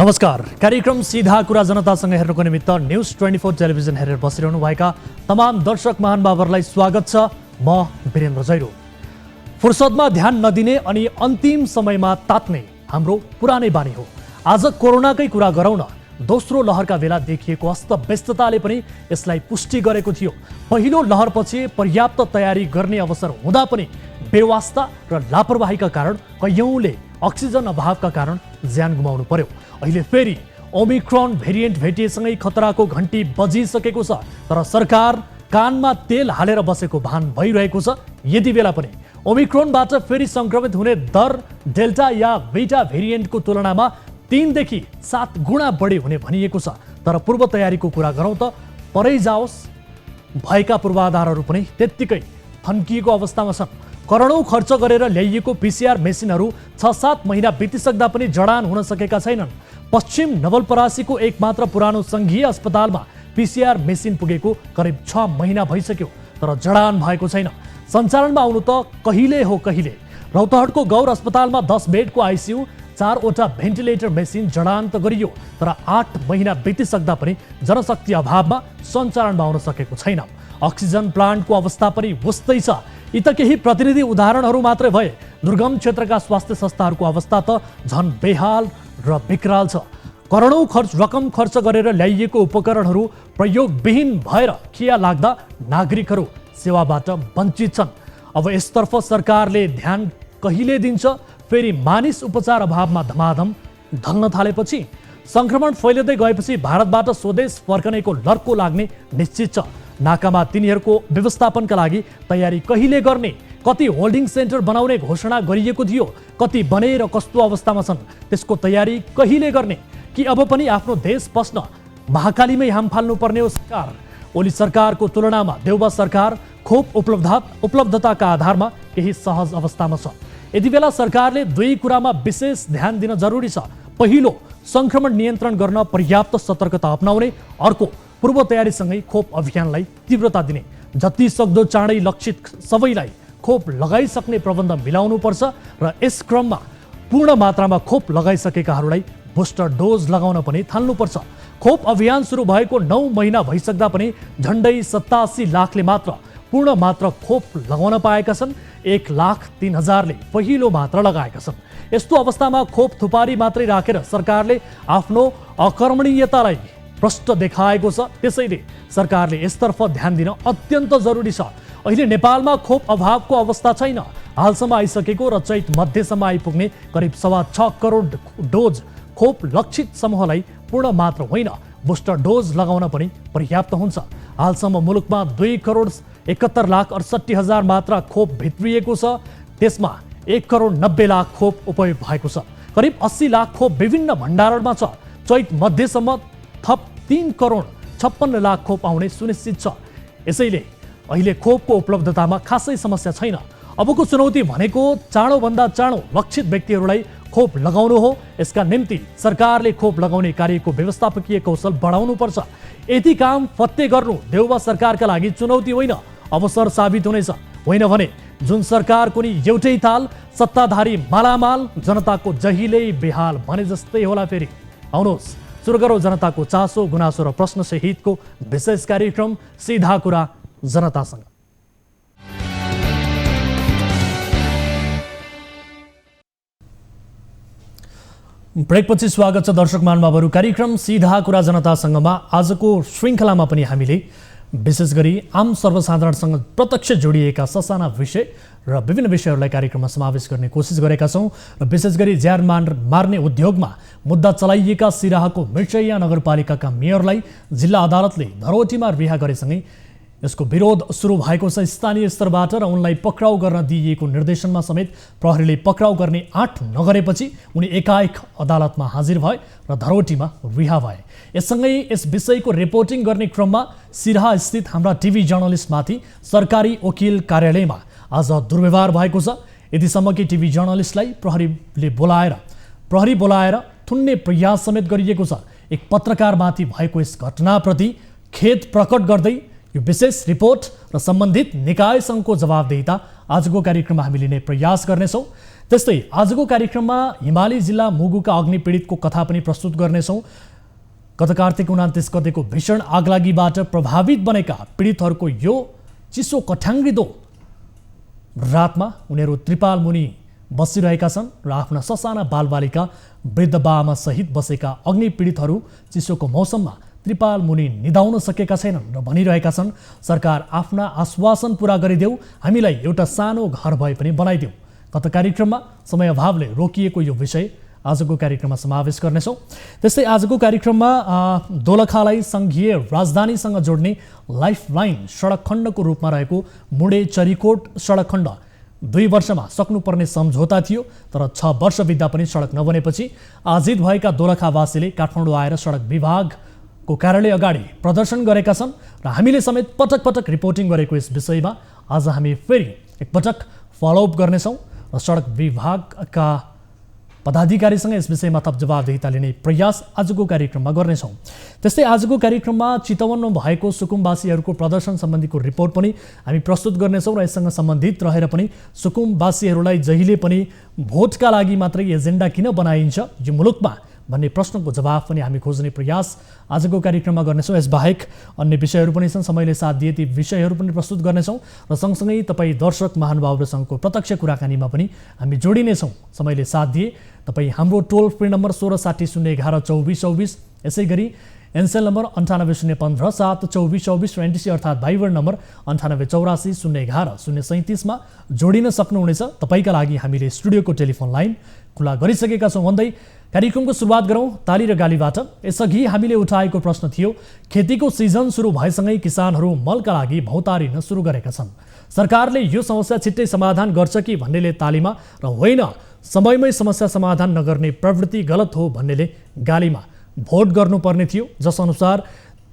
नमस्कार। कार्यक्रम सीधा कुरा जनतासँग हेर्नको निमित्त न्यूज 24 टेलिभिजन हेरेर बसिरहनु भएका तमाम दर्शक महानुभावहरूलाई स्वागत छ। म वीरेन्द्र जैरो। फुर्सदमा ध्यान नदिने अनि अन्तिम समयमा तात्ने हाम्रो पुरानै बानी हो। आज कोरोनाकै कुरा गरौँ न। दोस्रो लहरका बेला देखिएको अस्तव्यस्तताले पनि यसलाई पुष्टि गरेको थियो। पहिलो लहरपछि पर्याप्त तयारी गर्ने अवसर हुँदा पनि बेवास्ता र लापरवाहीका कारण कैयौँले अक्सिजन अभावका कारण ज्यान गुमाउनु पर्यो। अहिले फेरि ओमिक्रोन भेरिएन्ट भेटिएसँगै खतराको घन्टी बजिसकेको छ, तर सरकार कानमा तेल हालेर बसेको भान भइरहेको छ। यति बेला पनि ओमिक्रोनबाट फेरि संक्रमित हुने दर डेल्टा या बीटा भेरिएन्टको तुलनामा 3 देखि 7 गुणा बढी हुने भनिएको छ। तर पूर्व तयारीको कुरा गरौँ त परै जाओस् भएका पूर्वाधारहरू पनि त्यत्तिकै थन्किएको अवस्थामा छन्। करोडौं खर्च गरेर ल्याइएको पीसीआर मेसिनहरू 6-7 महिना बितिसक्दा पनि जडान हुन सकेका छैनन्। पश्चिम नवलपरासीको एकमात्र पुरानो संघीय अस्पतालमा पीसीआर मेसिन पुगेको करिब 6 महिना भइसक्यो, तर जडान भएको छैन। सञ्चालनमा आउनु त कहिले हो कहिले। रौतहटको गौर अस्पतालमा 10 बेडको आइसियू 4वटा भेन्टिलेटर मेसिन जडान त गरियो, तर 8 महिना बितिसक्दा पनि जनशक्ति अभावमा सञ्चालनमा आउन सकेको छैन। अक्सिजन प्लान्टको अवस्था पनि उस्तै छ। यी त केही प्रतिनिधि उदाहरणहरू मात्रै भए। दुर्गम क्षेत्रका स्वास्थ्य संस्थाहरूको अवस्था त झन् बेहाल र विकराल छ। करोडौं रकम खर्च गरेर ल्याइएको उपकरणहरू प्रयोगविहीन भएर खिया लाग्दा नागरिकहरू सेवाबाट वञ्चित छन्। अब यसतर्फ सरकारले ध्यान कहिले दिन्छ? फेरि मानिस उपचार अभावमा धमाधम ढल्न थालेपछि, संक्रमण फैलिँदै गएपछि भारतबाट स्वदेश फर्कनेको लर्को लाग्ने निश्चित छ। नाकामा तिनीहरूको व्यवस्थापनका लागि तयारी कहिले गर्ने? कति होल्डिङ सेन्टर बनाउने घोषणा गरिएको थियो, कति बने र कस्तो अवस्थामा छन्? त्यसको तयारी कहिले गर्ने? कि अब पनि आफ्नो देश पस्न महाकालीमै हाम फाल्नुपर्ने हो सरकार? ओली सरकारको तुलनामा देउबा सरकार खोप उपलब्धताका आधारमा केही सहज अवस्थामा छ। यति बेला सरकारले 2 कुरामा विशेष ध्यान दिन जरुरी छ। पहिलो, संक्रमण नियन्त्रण गर्न पर्याप्त सतर्कता अपनाउने। अर्को, पूर्व तयारीसँगै खोप अभियानलाई तीव्रता दिने। जति सक्दो चाँडै लक्षित सबैलाई खोप लगाइसक्ने प्रबन्ध मिलाउनुपर्छ र यस क्रममा पूर्ण मात्रामा खोप लगाइसकेकाहरूलाई बुस्टर डोज लगाउन पनि थाल्नुपर्छ। खोप अभियान सुरु भएको 9 महिना भइसक्दा पनि झन्डै 87 लाखले मात्र पूर्ण मात्रा खोप लगाउन पाएका छन्। 1,03,000ले पहिलो मात्रा लगाएका छन्। यस्तो अवस्थामा खोप थुपारी मात्रै राखेर सरकारले आफ्नो अकर्मणीयतालाई प्रष्ट देखाएको छ। त्यसैले सरकारले यसतर्फ ध्यान दिन अत्यन्त जरुरी छ। अहिले नेपालमा खोप अभावको अवस्था छैन। हालसम्म आइसकेको र चैत मध्यसम्म आइपुग्ने करिब 6.25 करोड डोज खोप लक्षित समूहलाई पूर्ण मात्र होइन, बुस्टर डोज लगाउन पनि पर्याप्त हुन्छ। हालसम्म मुलुकमा 2,71,68,000 मात्रा खोप भित्रिएको छ। त्यसमा 1,90,00,000 खोप उपयोग भएको छ। करिब 80 लाख खोप विभिन्न भण्डारणमा छ। चैत मध्यसम्म थप 3,56,00,000 खोप आउने सुनिश्चित छ। यसैले अहिले खोपको उपलब्धतामा खासै समस्या छैन। अबको चुनौती भनेको चाँडोभन्दा चाँडो लक्षित व्यक्तिहरूलाई खोप लगाउनु हो। यसका निम्ति सरकारले खोप लगाउने कार्यको व्यवस्थापकीय कौशल बढाउनुपर्छ। यति काम फत्ते गर्नु देउबा सरकारका लागि चुनौती होइन, अवसर साबित हुनेछ। होइन भने जुन सरकारको नि एउटै ताल, सत्ताधारी मालामाल, जनताको जहिले बेहाल भने जस्तै होला। फेरि आउनुहोस् सुरु गरौँ जनताको चासो, गुनासो र प्रश्न सहितको विशेष कार्यक्रम सीधा कुरा जनतासँग। ब्रेकपछि स्वागत छ दर्शक महानुभावहरू। कार्यक्रम सीधा कुरा जनतासँगमा आजको श्रृङ्खलामा पनि हामीले विशेष गरी आम सर्वसाधारणसँग प्रत्यक्ष जोडिएका ससाना विषय र विभिन्न विषयहरूलाई कार्यक्रममा समावेश गर्ने कोसिस गरेका छौँ। र विशेष गरी ज्यान मार्ने उद्योगमा मुद्दा चलाइएका सिराहाको मिर्चैया नगरपालिकाका मेयरलाई जिल्ला अदालतले धरोटीमा रिहा गरेसँगै यसको विरोध सुरु भएको छ स्थानीय स्तरबाट र उनलाई पक्राउ गर्न दिइएको निर्देशनमा समेत प्रहरीले पक्राउ गर्ने आँट नगरेपछि उनी एकाएक अदालतमा हाजिर भए र धरोटीमा रिहा भए। यससँगै यस विषयको रिपोर्टिङ गर्ने क्रममा सिराहा स्थित हाम्रा टिभी जर्नलिस्टमाथि सरकारी वकिल कार्यालयमा आज दुर्व्यवहार भएको छ। यतिसम्म कि टिभी जर्नलिस्टलाई प्रहरी बोलाएर थुन्ने प्रयास समेत गरिएको छ। एक पत्रकारमाथि भएको यस घटनाप्रति खेद प्रकट गर्दै यो विशेष रिपोर्ट र सम्बन्धित निकायसँगको जवाबदेहिता आजको कार्यक्रममा हामी लिने प्रयास गर्नेछौँ। त्यस्तै आजको कार्यक्रममा हिमाली जिल्ला मुगुका अग्नि पीडितको कथा पनि प्रस्तुत गर्नेछौँ। गत कार्तिक 29 गतेको भीषण आगलागीबाट प्रभावित बनेका पीडितहरूको यो चिसो कठ्याङ्ग्रिदो रातमा उनीहरू त्रिपाल मुनि बसिरहेका छन् र आफ्ना ससाना बालबालिका वृद्ध बाआमा सहित बसेका अग्नि पीडितहरू चिसोको मौसममा त्रिपाल मुनि निदाउन सकेका छैनन् र भनिरहेका छन् सरकार आफ्ना आश्वासन पूरा गरिदेऊ, हामीलाई एउटा सानो घर भए पनि बनाइदेऊ। गत कार्यक्रममा समय अभावले रोकिएको यो विषय आजको कार्यक्रममा समावेश गर्नेछौँ। त्यस्तै आजको कार्यक्रममा दोलखालाई सङ्घीय राजधानीसँग जोड्ने लाइफलाइन सडक खण्डको रूपमा रहेको मुडे चरीकोट सडक खण्ड 2 वर्षमा सक्नुपर्ने सम्झौता थियो, तर 6 वर्ष बित्दा पनि सडक नबनेपछि आजित भएका दोलखावासीले काठमाडौँ आएर सडक विभागको कार्यालय अगाडि प्रदर्शन गरेका छन् र हामीले समेत पटक पटक रिपोर्टिङ गरेको यस विषयमा आज हामी फेरि एकपटक फलोअप गर्नेछौँ र सडक विभागका पदाधिकारीसँग यस विषयमा थप जवाबदेहिता लिने प्रयास आजको कार्यक्रममा गर्नेछौँ। त्यस्तै आजको कार्यक्रममा चितवनमा भएको सुकुमवासीहरूको प्रदर्शन सम्बन्धीको रिपोर्ट पनि हामी प्रस्तुत गर्नेछौँ र यससँग सम्बन्धित रहेर पनि सुकुमवासीहरूलाई जहिले पनि भोटका लागि मात्रै एजेन्डा किन बनाइन्छ यो मुलुकमा भन्ने प्रश्नको जवाफ पनि हामी खोज्ने प्रयास आजको कार्यक्रममा गर्नेछौँ। यसबाहेक अन्य विषयहरू पनि छन्, समयले साथ दिए ती विषयहरू पनि प्रस्तुत गर्नेछौँ र सँगसँगै तपाईँ दर्शक महानुभावहरूसँगको प्रत्यक्ष कुराकानीमा पनि हामी जोडिनेछौँ। समयले साथ दिए तपाईँ हाम्रो टोल फ्री नम्बर 1660 011 2424, यसै गरी एनसेल नम्बर 9801 72424 र एनटिसी अर्थात् भाइबर नम्बर 9884 011 037 मा जोडिन सक्नुहुनेछ। तपाईँका लागि हामीले स्टुडियोको टेलिफोन लाइन खुला गरिसकेका छौँ भन्दै कार्यक्रमको सुरुवात गरौँ ताली र गालीबाट। यसअघि हामीले उठाएको प्रश्न थियो, खेतीको सिजन सुरु भएसँगै किसानहरू मलका लागि भौतारिन सुरु गरेका छन्। सरकारले यो समस्या छिट्टै समाधान गर्छ कि भन्नेले तालीमा र होइन समयमै समस्या समाधान नगर्ने प्रवृत्ति गलत हो भन्नेले गालीमा भोट गर्नुपर्ने थियो, जसअनुसार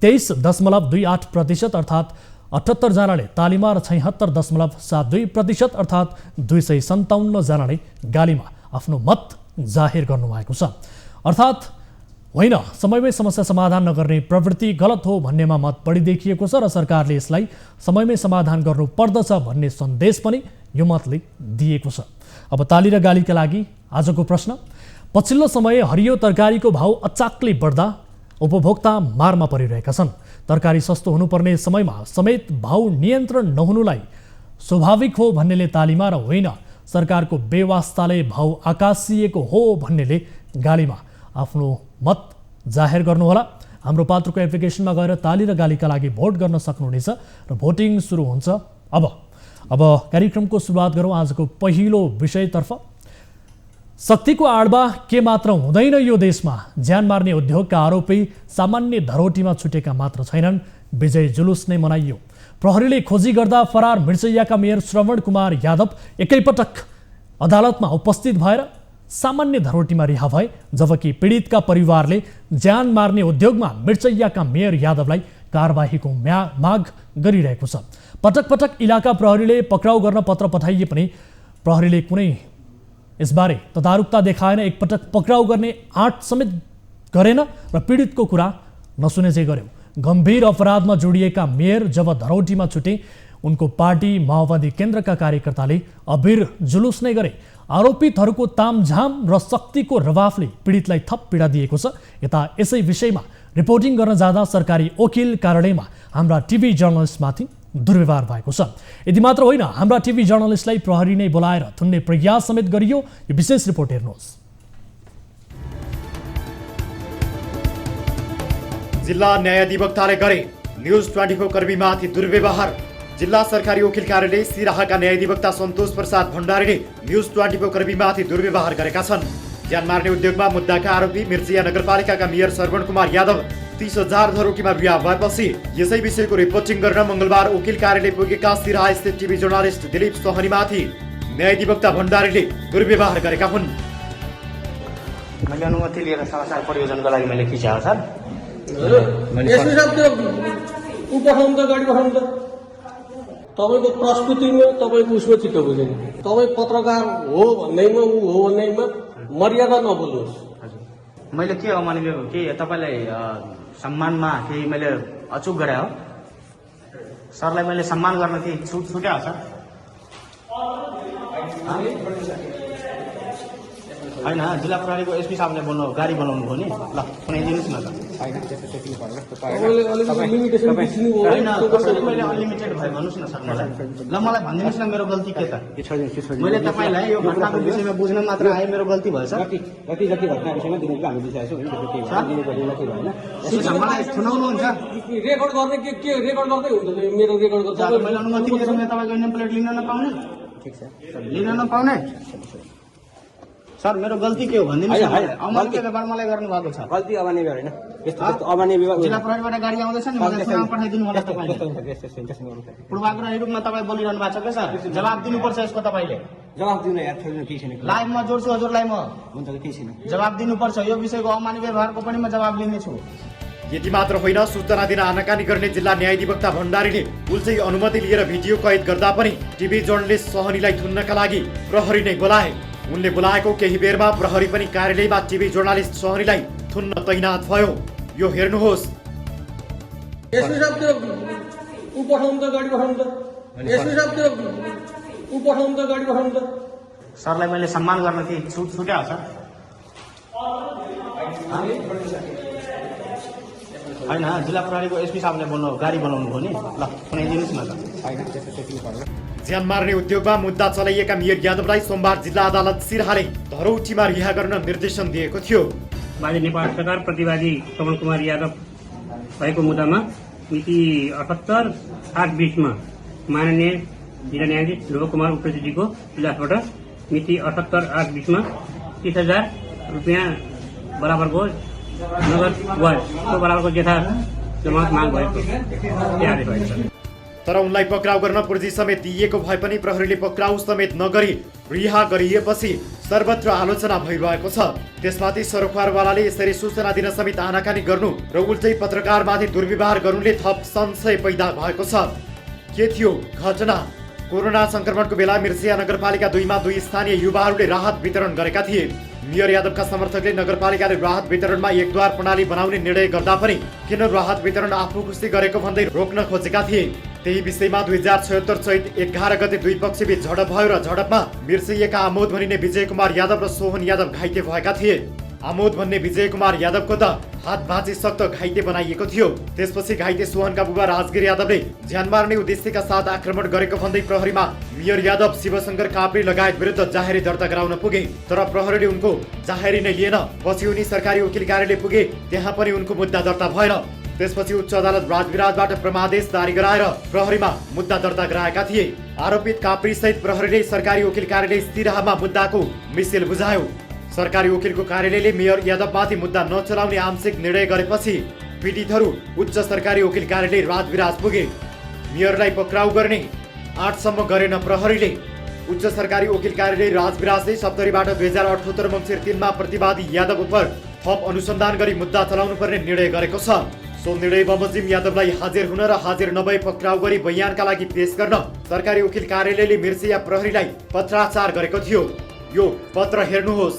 23.28% अर्थात् 78 जनाले तालीमा र 76.72% अर्थात् 257 जनाले गालीमा आफ्नो मत जाहेर गर्नुभएको छ। अर्थात् होइन समयमै समस्या समाधान नगर्ने प्रवृत्ति गलत हो भन्नेमा मत बढी देखिएको छ र सरकारले यसलाई समयमै समाधान गर्नु पर्दछ भन्ने सन्देश पनि यो मतले दिएको छ। अब ताली र गालीका लागि आजको प्रश्न, पछिल्लो समय हरियो तरकारीको भाउ अचाक्लै बढ्दा उपभोक्ता मारमा परिरहेका छन्। तरकारी सस्तो हुनुपर्ने समयमा समेत भाउ नियन्त्रण नहुनुलाई स्वाभाविक हो भन्नेले तालीमा र होइन सरकारको बेवास्ताले भाउ आकाशिएको हो भन्नेले गालीमा आफ्नो मत जाहेर गर्नुहोला। हाम्रो पात्रको एप्लिकेसनमा गएर ताली र गालीका लागि भोट गर्न सक्नुहुनेछ र भोटिङ सुरु हुन्छ अब कार्यक्रमको सुरुवात गरौँ आजको पहिलो विषयतर्फ। शक्तिको आडमा के मात्र हुँदैन यो देशमा, ज्यान मार्ने उद्योगका आरोपी सामान्य धरोटीमा छुटेका मात्र छैनन्, विजय जुलुस नै मनाइयो। प्रहरीले खोजी गर्दा फरार मिर्चैयाका मेयर श्रवण कुमार यादव एकैपटक अदालतमा उपस्थित भएर सामान्य धरोटीमा रिहा भए, जबकि पीडितका परिवारले ज्यान मार्ने उद्योगमा मिर्चैयाका मेयर यादवलाई कारबाहीको माग गरिरहेको छ। पटक पटक इलाका प्रहरीले पक्राउ गर्न पत्र पठाइए पनि प्रहरीले कुनै यसबारे तदारुकता देखाएन, एकपटक पक्राउ गर्ने आँट समेत गरेन र पीडितको कुरा नसुने चाहिँ गर्यो। गम्भीर अपराधमा जोडिएका मेयर जब धरौटीमा छुटे, उनको पार्टी माओवादी केन्द्रका कार्यकर्ताले अबिर जुलुस नै गरे। आरोपितहरूको तामझाम र शक्तिको रवाफले पीडितलाई थप पीडा दिएको छ। यता यसै विषयमा रिपोर्टिङ गर्न जाँदा सरकारी वकिल कार्यालयमा हाम्रा टिभी जर्नलिस्टमाथि दुर्व्यवहार भएको छ। यति मात्र होइन, हाम्रा टिभी जर्नलिस्टलाई प्रहरी नै बोलाएर थुन्ने प्रयास समेत गरियो। यो विशेष रिपोर्ट हेर्नुहोस्। जिल्ला न्यायाधिवक्ताले गरे न्युज 24 कर्मीमाथि दुर्व्यवहार। जिल्ला सरकारी वकिल कार्यालय सिराहाका न्यायाधिवक्ता सन्तोष प्रसाद भण्डारीले न्युज 24 कर्मीमाथि दुर्व्यवहार गरेका छन्। ज्यान मार्ने उद्योगमा मुद्दाका आरोपी मिर्चिया नगरपालिकाका मेयर श्रवण कुमार यादव 30,000 धरोटीमा बिहा भएपछि यसै विषयको रिपोर्टिङ गर्न मङ्गलबार वकिल कार्यालय पुगेका सिराहा स्थित टिभी जर्नलिस्ट दिलीप सोहनीमाथि न्यायाधिवक्ता भण्डारीले दुर्व्यवहार गरेका हुन्। मैले अनुमति लिएर समाचार परियोजनको लागि मैले खिचाएको सर। तपाईँको प्रस्तुतिमा तपाईँको उसमा चित्त बुझेन। तपाईँ पत्रकार हो भन्दैमा ऊ हो भन्दैमा मर्यादा नबोल्नुहोस्। मैले के अमानिएको के तपाईँलाई सम्मानमा केही मैले अचुक गरे हो? सरलाई मैले सम्मान गर्न केही छुट्याएको छ? होइन जिल्ला प्रहरीको एसपी साहबले गाडी बनाउनु भयो नि ल सुनाइदिनुहोस् न त तपाईँले अलिकति लिमिटेसन बिच्नु होइन भयो कसरी मैले अनलिमिटेड भयो भन्नुहोस् न सर मलाई ल मलाई भनिदिनुहोस् न मेरो गल्ती के त मैले तपाईँलाई यो घटनाको विषयमा बुझ्न मात्र आए मेरो गल्ती भएछ जति घटना विषयमा दिनुको हामी दिइसकेको छौँ मलाई सुनाउनुहुन्छ रेकर्ड गर्ने के रेकर्ड गर्दै हुन्छ मेरो रेकर्ड गर्छ मैले अनुमति दिएँ भने तपाईँको नेम प्लेट लिन नपाउने ठिक छ लिन नपाउने सर मेरो गल्ती के हो भनिदिनुहोस् न अमान्य व्यवहार मलाई गर्नु भएको छ गल्ती अमान्य होइन यस्तो अमान्य विभाग जिल्ला प्रहरीबाट गाडी आउँदैछ नि मलाई सुनाम पठाइदिनु होला तपाईँले हुन्छ पूर्वाग्रही रूपमा तपाईँ बोलिरहनु भएको छ क्या सर जवाब दिनुपर्छ यसको तपाईँले जवाब दिनु यार छोड्नु केही छैन लाइभमा जोड्छु हजुरलाई म हुन्छ केही छैन जवाब दिनुपर्छ यो विषयको अमान्य व्यवहारको पनि म जवाब लिनेछु यति मात्र होइन, सूचना दिन आनाकानी गर्ने जिल्ला न्यायाधिवक्ता भण्डारीले उल्टै अनुमति लिएर भिडियो कैद गर्दा पनि टिभी जर्नलिस्ट सहनीलाई थुन्नका लागि प्रहरी नै बोलाए। उनले बोलाएको केही बेरमा प्रहरी पनि कार्यालयमा टिभी जर्नलिस्ट सहनीलाई थुन्न तैनात भयो। यो हेर्नुहोस्। एसपी साहब त्यो ऊ पठाउनु त गाडी पठाउनु त एसपी साहब त्यो ऊ पठाउनु त गाडी पठाउनु त सरलाई मैले सम्मान गर्न थिएँ छुट्या हो सर होइन जिल्ला प्रहरीको एसपी साहबले गाडी बनाउनु भयो नि ल सुनाइदिनुहोस् न त ज्यान मार्ने उद्योगमा मुद्दा चलाइएका मेयर यादवलाई सोमबार जिल्ला अदालत सिरहाले धरौटीमा रिहा गर्न निर्देशन दिएको थियो। बाजे नेपाल सरकार प्रतिवादी कमल कुमार यादव भएको मुद्दामा मिति 78/8/20 माननीय जिल्ला न्यायाधीश ध्रुव कुमार उप्रेतीजीको इजलासबाट मिति 78/8/20 30,000 रुपियाँ बराबरको नगद वासको बराबरको यथा जमानत माग भएको आदेश भएको छ। तर उनलाई पक्राउ गर्न पुर्जी समेत दिइएको भए पनि प्रहरीले पक्राउ समेत नगरी रिहा गरिएपछि सर्वत्र आलोचना भइरहेको छ। त्यसमाथि सरोकारवालाले यसरी सूचना दिन समेत आनाकानी गर्नु र उल्टै पत्रकारमाथि दुर्व्यवहार गर्नुले थप संशय पैदा भएको छ। के थियो घटना? कोरोना संक्रमणको बेला मिर्सिया नगरपालिका 2 मा 2 स्थानीय युवाहरूले राहत वितरण गरेका थिए। मेयर यादवका समर्थकले नगरपालिकाले राहत वितरणमा एकद्वार प्रणाली बनाउने निर्णय गर्दा पनि किन राहत वितरण आफू खुसी गरेको भन्दै रोक्न खोजेका थिए। त्यही विषयमा 2076 चैत 11 गते दुई पक्षबीच झडप भयो र झडपमा मिर्सिएका आमोद भनिने विजय कुमार यादव र सोहन यादव घाइते भएका थिए। आमोद भन्ने विजय कुमार यादवको त हात भाँची सक्त घाइते बनाइएको थियो। त्यसपछि घाइते सोहनका बुबा राजगिर यादवले ज्यान मार्ने उद्देश्यका साथ आक्रमण गरेको भन्दै प्रहरीमा मेयर यादव शिवशंकर काप्री लगायत विरुद्ध जाहेरी दर्ता गराउन पुगे। तर प्रहरीले उनको जाहेरी नै लिएन। पछि उनी सरकारी वकिल कार्यालय पुगे, त्यहाँ पनि उनको मुद्दा दर्ता भएन। त्यसपछि उच्च अदालत राजविराजबाट प्रमादेश जारी गराएर प्रहरीमा मुद्दा दर्ता गराएका थिए। आरोपित काप्री सहित प्रहरीले सरकारी वकिल कार्यालय सिराहामा मुद्दाको मिसेल बुझायो। सरकारी वकिलको कार्यालयले मेयर यादवमाथि मुद्दा नचलाउने आंशिक निर्णय गरेपछि पीडितहरू उच्च सरकारी वकिल कार्यालय राजविराज पुगे। मेयरलाई पक्राउ गर्ने 8 सम्म गरेन प्रहरीले। उच्च सरकारी वकिल कार्यालय राजविराजले सप्तरीबाट 2078 मङ्सिर 3 मा प्रतिवादी यादव उप थप अनुसन्धान गरी मुद्दा चलाउनु पर्ने निर्णय गरेको छ। सो निर्णय बमोजिम यादवलाई हाजिर हुन र हाजिर नभए पक्राउ गरी बयानका लागि पेश गर्न सरकारी वकिल कार्यालयले मिर्सिया प्रहरीलाई पत्राचार गरेको थियो। यो पत्र हेर्नुहोस्।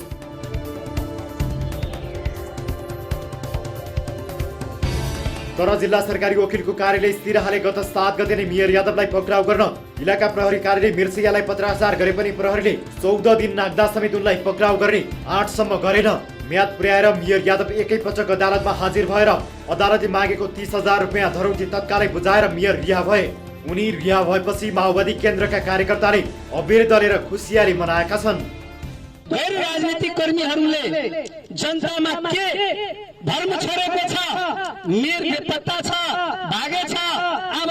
तर जिल्ला सरकारी वकिलको कार्यालय सिराहाले गत 7 गते नै मेयर यादवलाई पक्राउ गर्न इलाका प्रहरी कार्यालय मिर्सियालाई पत्राचार गरे पनि प्रहरीले 14 दिन नाग्दा समेत उनलाई पक्राउ गर्ने 8 सम्म गरेन। म्याद पुर्याएर मेयर यादव एकैपटक अदालतमा हाजिर भएर अदालतले मागेको 30,000 रुपियाँ धरौटी तत्कालै बुझाएर मेयर रिहा भए। उनी रिहा भएपछि माओवादी केन्द्रका कार्यकर्ताले अबेर दलेर खुसियाली मनाएका छन्। गैर राजनीतिक कर्मीहरूले जनतामा के धर्म छोडेको छ, मेयर बेपत्ता छ, भागे छ, अब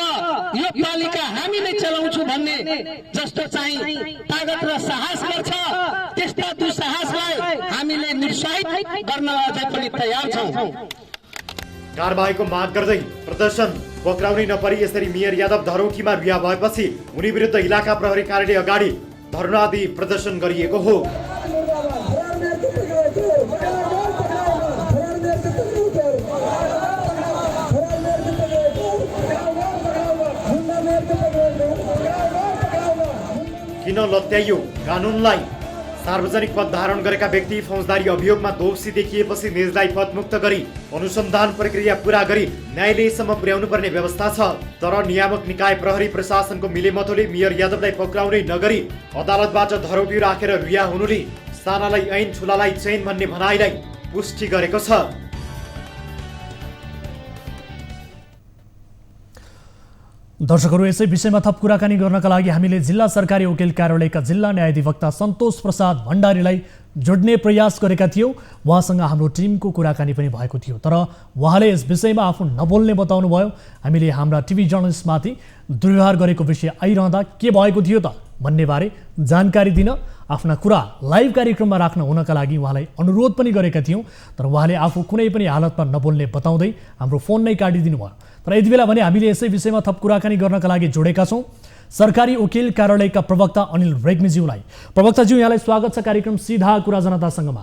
यो पालिका हामी नै चलाउँछु भन्ने जस्तो चाहिँ तागत र साहस गर्छ, त्यस्ता दुस्साहसलाई हामीले निरुत्साहित गर्न अझै पनि तयार छौँ। कारबाहीको माग गर्दै प्रदर्शन पक्राउनै नपरी यसरी मेयर यादव धरौटीमा रिहा भएपछि उनी विरुद्ध इलाका प्रहरी कार्यालय अगाडि धरना दिई प्रदर्शन गरिएको हो। किन लत्याइयो कानुनलाई? सार्वजनिक पद धारण गरेका व्यक्ति फौजदारी अभियोगमा दोषी देखिएपछि निजलाई पदमुक्त गरी अनुसन्धान प्रक्रिया पूरा गरी न्यायालयसम्म पुर्याउनु पर्ने व्यवस्था छ। तर नियामक निकाय प्रहरी प्रशासनको मिलेमतोले मेयर यादवलाई पक्राउनै नगरी अदालतबाट धरौटी राखेर रिहा हुनुले सानालाई ऐन ठुलालाई चैन भन्ने भनाइलाई पुष्टि गरेको छ। दर्शकहरू, यसै विषयमा थप कुराकानी गर्नका लागि हामीले जिल्ला सरकारी वकिल कार्यालयका जिल्ला न्यायाधिवक्ता सन्तोष प्रसाद भण्डारीलाई जोड्ने प्रयास गरेका थियौँ। उहाँसँग हाम्रो टिमको कुराकानी पनि भएको थियो, तर उहाँले यस विषयमा आफू नबोल्ने बताउनुभयो। हामीले हाम्रा टिभी जर्नलिस्टमाथि दुर्व्यवहार गरेको विषय आइरहँदा के भएको थियो त भन्नेबारे जानकारी दिन आफ्ना कुरा लाइभ कार्यक्रममा राख्न हुनका लागि उहाँलाई अनुरोध पनि गरेका थियौँ, तर उहाँले आफू कुनै पनि हालतमा नबोल्ने बताउँदै हाम्रो फोन नै काटिदिनु भयो। तर यति बेला भने हामीले यसै विषयमा थप कुराकानी गर्नका लागि जोडेका छौँ सरकारी वकिल कार्यालयका प्रवक्ता अनिल रेग्मीज्यूलाई। प्रवक्ताज्यू, यहाँलाई स्वागत छ कार्यक्रम सीधा कुरा जनतासँगमा।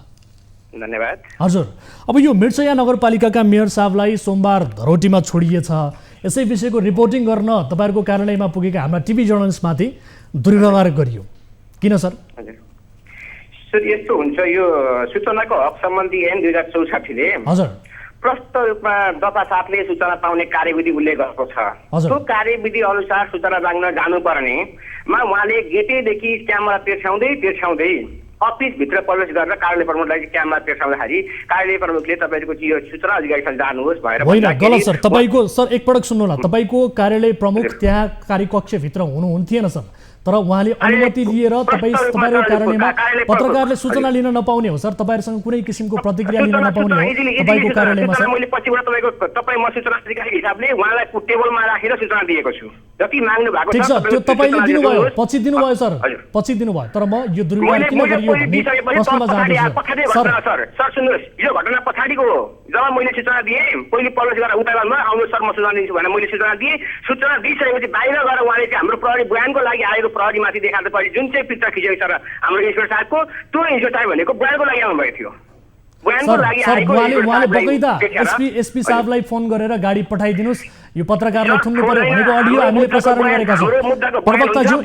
धन्यवाद। हजुर, अब यो मिर्चया नगरपालिकाका मेयर साहबलाई सोमबार धरोटीमा छोडिएछ, यसै विषयको रिपोर्टिङ गर्न तपाईँहरूको कार्यालयमा पुगेका हाम्रा टिभी जर्नलिस्टमाथि दुर्व्यवहार गरियो, किन सर? हजुर सर, यस्तो हुन्छ, यो सूचनाको हक सम्बन्धी ऐन 2064ले हजुर प्रष्ट रूपमा दफा 7ले सूचना पाउने कार्यविधि उल्लेख गरेको छ। त्यो कार्यविधि अनुसार सूचना माग्न जानुपर्नेमा उहाँले गेटैदेखि क्यामेरा तेर्स्याउँदै अफिसभित्र प्रवेश गरेर कार्यालय प्रमुखलाई क्यामेरा तेर्स्याउँदाखेरि कार्यालय प्रमुखले तपाईँको यो सूचना अधिकारीसँग जानुहोस् भनेर। होइन, गलत सर। तपाईँको सर एकपटक सुन्नु न, तपाईँको कार्यालय प्रमुख त्यहाँ कार्यकक्षभित्र हुनुहुन्थेन सर, तर उहाँले अनुमति लिएर तपाईँको कार्यालयमा पत्रकारले सूचना लिन नपाउने हो सर, तपाईँहरूसँग कुनै किसिमको प्रतिक्रिया लिन नपाउने हो तपाईँको कार्यालयमा सर। मैले पछिबाट तपाईँ म सूचना अधिकारी हिसाबले उहाँलाई टेबलमा राखेर सूचना दिएको छु, जति माग्नु भएको छ त्यो तपाईँले दिनुभयो, पछि दिनुभयो सर, पछि दिनुभयो। तर म यो दुर्व्यवहार किन गरियो भन्ने प्रश्नमा जाँदैछु सर। सुन्नुहोस्, यो घटना पछाडिको हो। जब मैले सूचना दिएँ, पहिले प्रवेश गरेर उतामा आउनु सर म सूचना दिन्छु भनेर मैले सूचना दिएँ। सूचना दिइसकेपछि बाहिर गएर उहाँले चाहिँ हाम्रो प्रहरी बयानको लागि आएको प्रहरीमाथि देखाएको पऱ्यो, जुन चाहिँ पिक्चर खिचेको छ हाम्रो इन्सपेक्टर साहबको, त्यो इन्सपेक्टर साहब भनेको बयानको लागि आउनुभएको थियो। एसपी साहबलाई फोन गरेर गाडी पठाइदिनुहोस्, यो पत्रकारलाई थुन्नु पर्यो भनेको अडियो हामीले प्रसारण गरेका छौँ। प्रवक्ताज्यू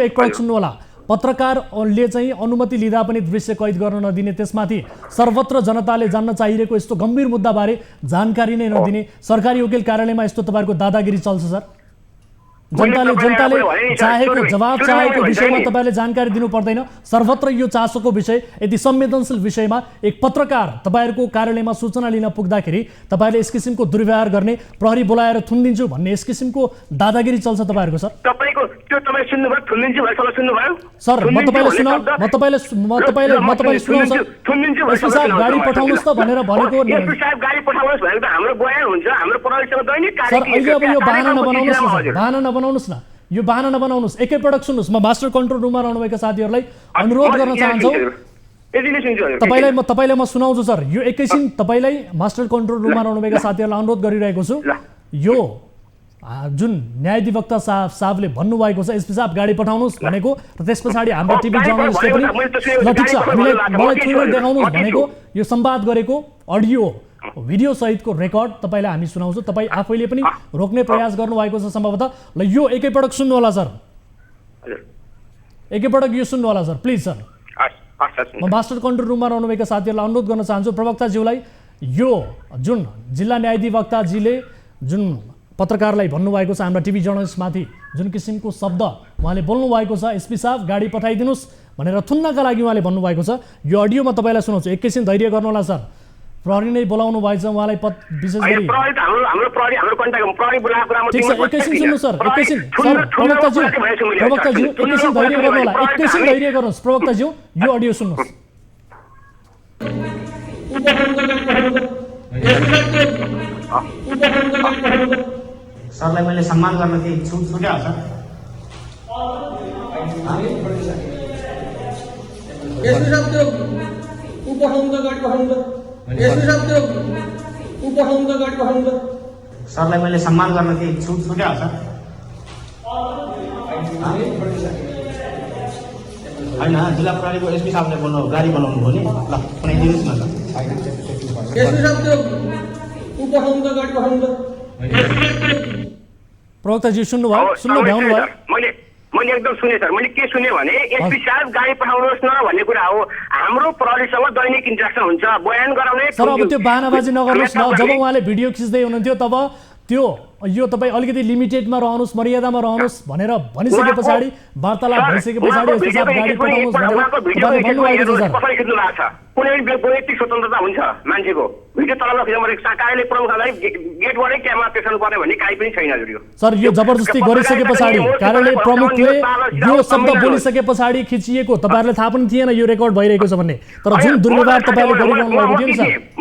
एकपटक सुन्नु होला। पत्रकारले चाहिँ अनुमति लिँदा पनि दृश्य कैद गर्न नदिने, त्यसमाथि सर्वत्र जनताले जान्न चाहिरहेको यस्तो गम्भीर मुद्दाबारे जानकारी नै नदिने, सरकारी वकिल कार्यालयमा यस्तो तपाईँहरूको दादागिरी चल्छ सर? जनताले चाहेको जवाब चाहेको विषयमा तपाईँले जानकारी दिनु पर्दैन? सर्वत्र यो चासोको विषय, यति संवेदनशील विषयमा एक पत्रकार तपाईँहरूको कार्यालयमा सूचना लिन पुग्दाखेरि तपाईँले यस किसिमको दुर्व्यवहार गर्ने, प्रहरी बोलाएर थुनिदिन्छु भन्ने यस किसिमको दादागिरी चल्छ तपाईँहरूको सर? सर म तपाईँलाई सुनाउँ सर, एसपी साहब गाडी पठाउनुहोस् त भनेर भनेको सर। अहिले अब यो बहाना नबनाउनुहोस् न, यो बहाना नबनाउनुहोस्। एकैपटक सुन्नुहोस्, म मास्टर कन्ट्रोल रुममा रहनुभएका साथीहरूलाई अनुरोध गर्न चाहन्छौँ, तपाईँलाई म सुनाउँछु सर। यो एकैछिन तपाईँलाई मास्टर कन्ट्रोल रुममा रहनुभएका साथीहरूलाई अनुरोध गरिरहेको छु। यो जुन न्यायाधिवक्ता साहबले भन्नुभएको छ एसपी साहब गाडी पठाउनुहोस् भनेको, र त्यस पछाडि हाम्रो टिभी जर्नलिस्टले पनि ल ठिक छ हामीलाई मलाई क्लियर देखाउनुहोस् भनेको, यो संवाद गरेको अडियो भिडियो सहितको रेकर्ड तपाईँलाई हामी सुनाउँछौँ। तपाईँ आफैले पनि रोक्ने प्रयास गर्नुभएको छ सम्भवतः। ल यो एकैपटक सुन्नु होला सर, एकैपटक यो सुन्नु होला सर प्लिज सर। म मास्टर कन्ट्रोल रुममा रहनुभएका साथीहरूलाई अनुरोध गर्न चाहन्छु, प्रवक्ताज्यूलाई यो जुन जिल्ला न्यायाधिवक्ताजीले जुन पत्रकारलाई भन्नुभएको छ, हाम्रा टिभी जर्नलिस्टमाथि जुन किसिमको शब्द उहाँले बोल्नु भएको छ, एसपी साहब गाडी पठाइदिनुहोस् भनेर थुन्नका लागि उहाँले भन्नुभएको छ, यो अडियो म तपाईँलाई सुनाउँछु। एकैछिन धैर्य गर्नुहोला सर, प्रहरी नै बोलाउनु भएछ उहाँलाई विशेष गरी। ठिक छ, एकैछिन सुन्नु सर, एकैछिन सर। प्रवक्ताज्यू एकैछिन धैर्य गर्नु होला, एकैछिन धैर्य गर्नुहोस् प्रवक्ताज्यू, यो अडियो सुन्नुहोस्। सरलाई मैले सम्मान गर्न थिएँ, छुट्या सर। सरलाई मैले सम्मान गर्न थिएँ, छुट्या सर। होइन, जिल्ला प्रहरीको एसपी साहबले गाडी बनाउनु भयो नि, ल बनाइदिनुहोस् न त। प्रवक्ताजी सुन्नु भ्याउनुभयो? मैले एकदम सुने सर। मैले के सुने भने एसपी साहब गाडी पठाउनुहोस् न भन्ने कुरा हो। हाम्रो प्रहरीसँग दैनिक इन्ट्रेक्सन हुन्छ, बयान गराउने। सर अब त्यो बहानाबाजी नगर्नुहोस् न। जब उहाँले भिडियो खिच्दै हुनुहुन्थ्यो तब त्यो यो तपाईँ अलिकति लिमिटेडमा रहनुहोस्, मर्यादामा रहनुहोस् भनेर भनिसके पछाडि वार्तालाप भइसके पछाडि यस्तो साथ गाडी पठाउनुहोस् भनेर तपाईँले भन्नुभएको छ सर। कसरी खिच्नु भएको छ? कुनै पनि वैयक्तिक स्वतन्त्रता हुन्छ मान्छेको। भिडियो तलमा खिच्नु कार्यालय प्रमुखलाई गेटबाटै क्यामेरा पेसाउनु पर्ने भन्ने काहीँ पनि छैन हजुर। सर यो जबरजस्ती गरिसके पछाडि कार्यालय प्रमुखले यो शब्द बोलिसके पछाडि खिचिएको तपाईँहरूले थाहा पनि थिएन यो रेकर्ड भइरहेको छ भन्ने, तर जुन दुर्व्यवहार तपाईँले गरिरहनु भएको थियो नि सर, म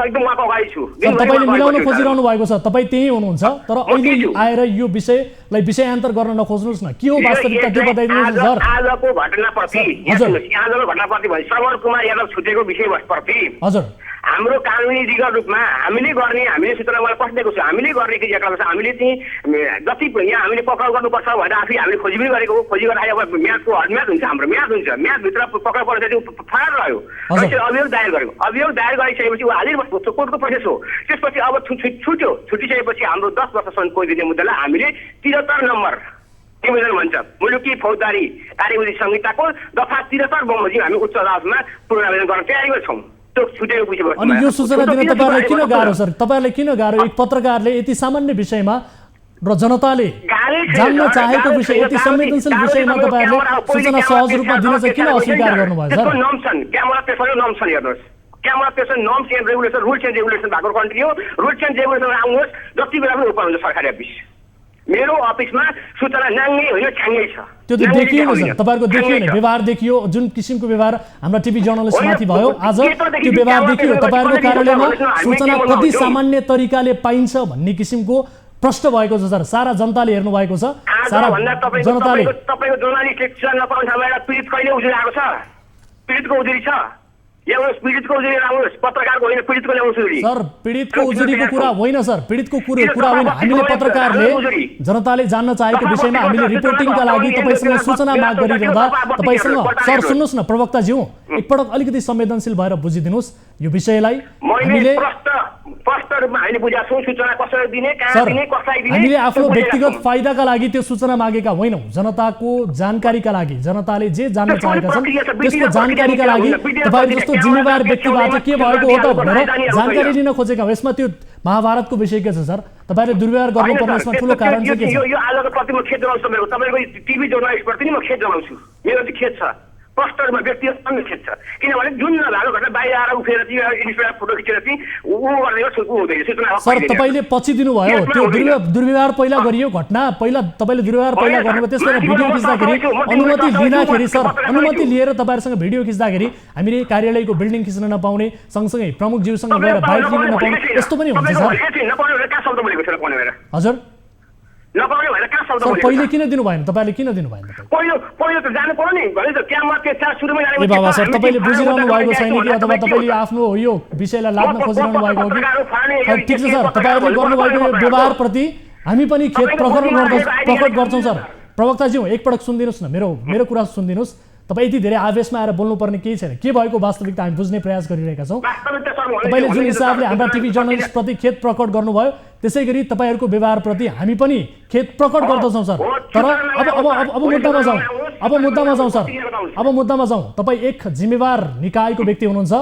एकदम उहाँको अगाडि छु। सर तपाईँले मिलाउन खोजिरहनु भएको छ, तपाईँ त्यही हुनुहुन्छ, तर अहिले आएर यो विषयलाई विषयान्तर गर्न नखोज्नुहोस् न। के हो वास्तविकता त्यो बताइदिनुहोस् सर। आजको घटनाप्रति भने श्रवण कुमार यादव छुटेको विषयवस्तुप्रति हजुर हाम्रो कानुनी दिगो रूपमा हामीले गर्ने, हामीले सूचनाबाट पठाएको छौँ, हामीले गर्ने क्रियाकलाप छ। हामीले चाहिँ जति यहाँ हामीले पक्राउ गर्नुपर्छ भनेर आफै हामीले खोजी पनि गरेको हो। खोजी गर्दाखेरि अब म्यादको हदम्याद हुन्छ, हाम्रो म्याद हुन्छ, म्यादभित्र पक्राउ पर्दाखेरि फरार रह्यो। अभियोग दायर गरेको, अभियोग दायर गरिसकेपछि ऊ हाजिर कोर्टको प्रोसेस हो। त्यसपछि अब छुटिसकेपछि हाम्रो 10 वर्षसम्म कोही दिने मुद्दालाई हामीले 73 नम्बर निवेदन भन्छ मुलुकी फौजदारी कार्यविधि संहिताको दफा 73 बमोजिम हामी उच्च अदालतमा पुनरावेदन गर्न तयारीमा छौँ। त्यो छुटेको विषयवस्तु। अनि यो सूचना दिन तपाईँहरूलाई किन गाह्रो सर? तपाईँहरूलाई किन गाह्रो? एक पत्रकारले यति सामान्य विषयमा र जनताले जान्न चाहेको विषय, यति संवेदनशील विषयमा तपाईँहरूले सूचना सहज रूपमा दिन चाहिँ किन अस्वीकार गर्नुभयो सर? नर्म्स छन्, क्यामेरा पेसनको नर्म्स छन्, हेर्नुहोस् camera pension norms and regulation, rules and regulation भएको कन्ट्री हो। रुल्स एन्ड रेगुलेसन आउनुहोस्, जति बेला पनि ओपन हुन्छ सरकारी अफिस। मेरो अफिसमा सूचना नाङ्गे होइन छ्याङ्गै छ। त्यो त देखियो नि सर, तपाईँहरूको देखियो नि व्यवहार देखियो, जुन किसिमको व्यवहार हाम्रा टिभी जर्नलिस्ट माथि भयो आज त्यो व्यवहार देखियो। तपाईँहरूको कार्यालयमा सूचना कति सामान्य तरिकाले पाइन्छ भन्ने किसिमको प्रश्न भएको छ सर। सारा जनताले हेर्नु भएको छ, सारा जनताले। तपाईँको जर्नलिस्टले सूचना नपाउने ठाउँमा पीडित कहिले उजुरी आएको छ? पीडितको उजुरी छ, पीडितको उजुरी आउनुहोस्, पत्रकारको होइन पीडितको ल्याउनुहोस् उजुरी। सर पीडितको उजुरीको कुरा होइन सर, पीडितको कुरा होइन। हामीले पत्रकारले जनताले जान्न चाहेको विषयमा हामीले रिपोर्टिङका लागि तपाईँसँग सूचना माग गरिरहँदा तपाईँसँग सर सुन्नुहोस् न प्रवक्ताज्यू, एकपटक अलिकति संवेदनशील भएर बुझिदिनुहोस् यो विषयलाई। हामीले हामीले आफ्नो व्यक्तिगत फाइदाका लागि त्यो सूचना मागेका होइनौँ, जनताको जानकारीका लागि, जनताले जे जान्न चाहेका छन् त्यसको जानकारीका लागि तपाईहरु जस्तो जिम्मेवार व्यक्तिबाट के भएको हो त भनेर जानकारी लिन खोजेका हो। यसमा त्यो महाभारतको विषय के छ सर? तपाईहरुले दुर्व्यवहार गर्नुपर्ने यसमा ठूलो कारण चाहिँ के छ? यो आजको प्रति म खेद जनाउँछु, तपाईको टिभी जर्नलिस्टप्रति नि म खेद जनाउँछु। मेरो चाहिँ खेद छ, प्रष्टरमा व्यक्तिगत खेद छ, किनभने जुन नभएको घटना बाहिर आएर उठेर चाहिँ फोटो खिचेर चाहिँ ऊ गरेको हुँदैन सूचना। सर तपाईले पछि दिनुभयो त्यो दुर्व्यवहार पहिला गरियो, घटना पहिला तपाईले दुर्व्यवहार पहिला गर्नुभयो, त्यसपछि भिडियो खिच्दाखेरि अनुमति लिँदाखेरि सर अनुमति लिएर तपाईहरुसँग भिडियो खिच्दाखेरि हामीले कार्यालयको बिल्डिङ खिच्न नपाउने, सँगसँगै प्रमुखज्यूसँग गएर बाइक लिन नपाउने यस्तो पनि हुन्छ सर? हजुर पहिले किन दिनु भएन? तपाईले किन दिनु भएन? पहिलो त जानु पर्यो नि, भने त क्यामेरा पेसा सुरुमै जाने। ए बाबा सर तपाईले बुझिरहनु भएको छैन कि अथवा तपाईले आफ्नो यो विषयलाई लाद्न खोजिरहनु भएको हो कि? ठीक छ सर, तपाईहरुले गर्नुभएको यो व्यवहार प्रति हामी पनि खेद प्रकट गर्छौं सर। प्रवक्ताज्यू एकपटक सुनिदिनुस् न, मेरो कुरा सुनिदिनुस्। तपाई यति धेरै आवेशमा आएर बोल्नुपर्ने केही छैन, के भएको वास्तविकता हामी बुझ्ने प्रयास गरिरहेका छौं। तपाईले जुन हिसाबले हाम्रा टिभी जर्नलिस्ट प्रति खेद प्रकट गर्नुभयो त्यसैगरी तपाईहरुको व्यवहार प्रति हामी पनि खेद प्रकट गर्दछौं सर। तर अब मुद्दामा जाउँ, सर, अब मुद्दामा जाउँ। तपाई एक जिम्मेवार निकायको व्यक्ति हुनुहुन्छ,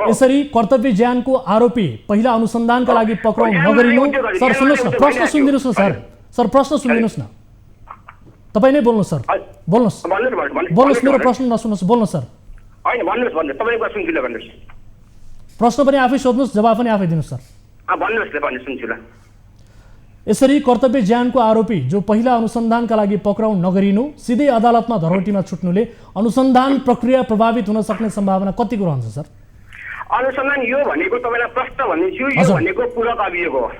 यसरी कर्तव्य ज्यानको आरोपी पहिला अनुसन्धानका लागि पक्राउ नगरिनु। सर सुन्नुहोस् न, प्रश्न सुनिदिनुस् न सर, प्रश्न सुनिदिनुस् न। तपाई नै बोल्नुहोस् सर, बोल्नुहोस्, मेरो प्रश्न नसुन्नुहोस्, बोल्नुहोस् सर। प्रश्न पनि आफै सोध्नुहोस्, जवाफ पनि आफै दिनुहोस् सर। यसरी कर्तव्य ज्यानको आरोपी जो पहिला अनुसन्धानका लागि पक्राउ नगरिनु सिधै अदालतमा धरोटीमा छुट्नुले अनुसन्धान प्रक्रिया प्रभावित हुन सक्ने सम्भावना कतिको रहन्छ सर? अनुसन्धान यो भनेको तपाईलाई प्रश्न भनिन्छु, यो भनेको पूरक अभियोग हो।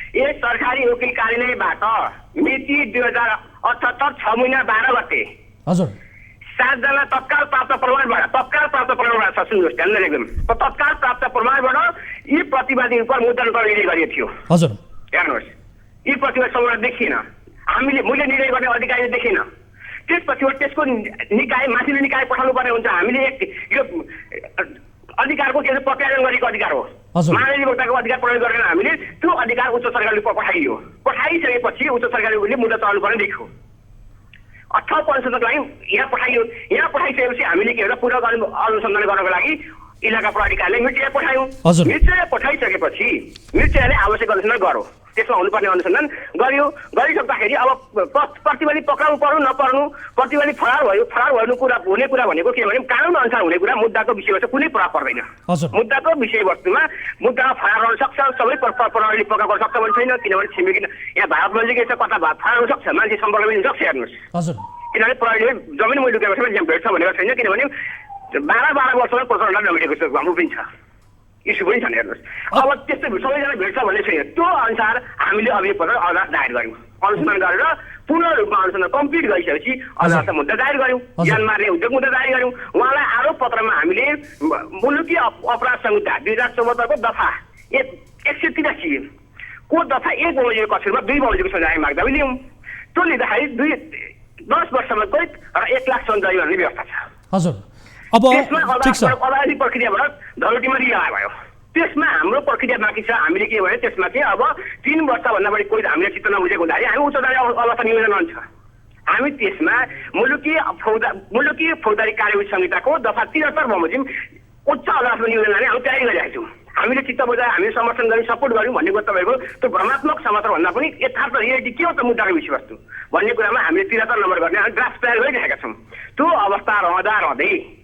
एक सरकारी वकिल कार्यालयबाट मिति 2078 6 महिना 12 गते हजुर 7 जना तत्काल प्राप्त प्रमाणबाट सुन्नुहोस् ध्यानले एकदम तत्काल प्राप्त प्रमाणबाट यी प्रतिवादी उप मुद्दन गर्ने गरिएको थियो। हजुर हेर्नुहोस्, यी प्रतिवादी समूह देखिन, मैले निर्णय गर्ने अधिकारी देखिन। त्यसपछि त्यसको निकाय माथिल्लो निकाय पठाउनु पर्ने हुन्छ। हामीले यो अधिकारको के प्रत्यायन गरेको अधिकार हो, महाधिवक्ताको अधिकार प्रयोग गरेर हामीले त्यो अधिकार उच्च सरकारले पठाइयो। पठाइसकेपछि उच्च सरकारले मुद्दा चलाउनु पर्ने देखियो। 18 वर्षको लागि यहाँ पठाइयो। यहाँ पठाइसकेपछि हामीले के भन्छ पूरक अनुसन्धान गर्नको लागि इलाका प्रहरी कार्यालय मिर्चिया पठायौँ। हजुर। मिर्चिया पठाइसकेपछि मिर्चियाले आवश्यक अनुसन्धान गरौँ, त्यसमा हुनुपर्ने अनुसन्धान गरियो। गरिसक्दाखेरि अब प्रतिवादी पक्राउ पर्नु नपर्नु, प्रतिवादी फरार भयो, फरार हुने कुरा भनेको के भने कानुन अनुसार हुने कुरा मुद्दाको विषयवस्तु कुनै प्रभाव पर्दैन। हजुर। मुद्दाको विषयवस्तुमा मुद्दामा फरार हुन सक्छ, सबै प्रहरीले पक्राउ गर्न सक्छ भन्ने छैन, किनभने छिमेकी यहाँ भारत नजिकै छ, कता फरार हुन सक्छ, मान्छे सम्पर्क लिन सक्छ। हेर्नुहोस्, हजुर, किनभने प्रहरीले जमिन मैले लुकेको छ भने भेट्छ भनेको छैन, किनभने 12 वर्षमा प्रचण्ड नभेटेको छ, हाम्रो पनि छ, इस्यु पनि छन्। हेर्नुहोस्, अब त्यस्तो सबैजना भेट्छ भन्ने छैन। त्यो अनुसार हामीले अभियोगपत्र अदालत दायर गर्यौँ, अनुसन्धान गरेर पूर्ण रूपमा अनुसन्धान कम्प्लिट गरिसकेपछि अदालतमा मुद्दा दायर गर्यौँ, ज्यान मार्ने उद्योग मुद्दा दायर गर्यौँ। उहाँलाई आरोप पत्रमा हामीले मुलुकी अपराध संहिता 2074 को दफा 183 को दफा 1 बमोजिम कक्षमा 2 बमोजिमको सजाय माग्दा पनि लियौँ। त्यो लिँदाखेरि 10 वर्षमा कैद र 1 लाख सञ्चय गर्ने व्यवस्था छ। हजुर। अब ठिक छ, अदालती प्रक्रियाबाट धरोटीमा रिहा भयो। त्यसमा हाम्रो प्रक्रिया बाँकी छ। हामीले के भने त्यसमा चाहिँ अब 3 वर्षभन्दा बढी कोही हामीले चित्त नबुझेको हुँदाखेरि हामी उच्च न्यायालय अवस्था निवेदन हुन्छ। हामी त्यसमा मुलुकी फौजदारी कार्यविधि संहिताको दफा 73 बमोजिम उच्च अदालतमा निवेदन लाने हामी तयारी गरिरहेका छौँ। हामीले चित्त बुझाएर हामीले समर्थन गरी सपोर्ट गर्यौँ भन्ने तपाईँको त्यो भ्रमात्मक समाचार भन्दा पनि यथार्थ रियालिटी के हो त मुद्दाको विषयवस्तु भन्ने कुरामा हामीले 73 नम्बर गर्ने ड्राफ्ट तयार गरिरहेका छौँ। त्यो अवस्था रहँदै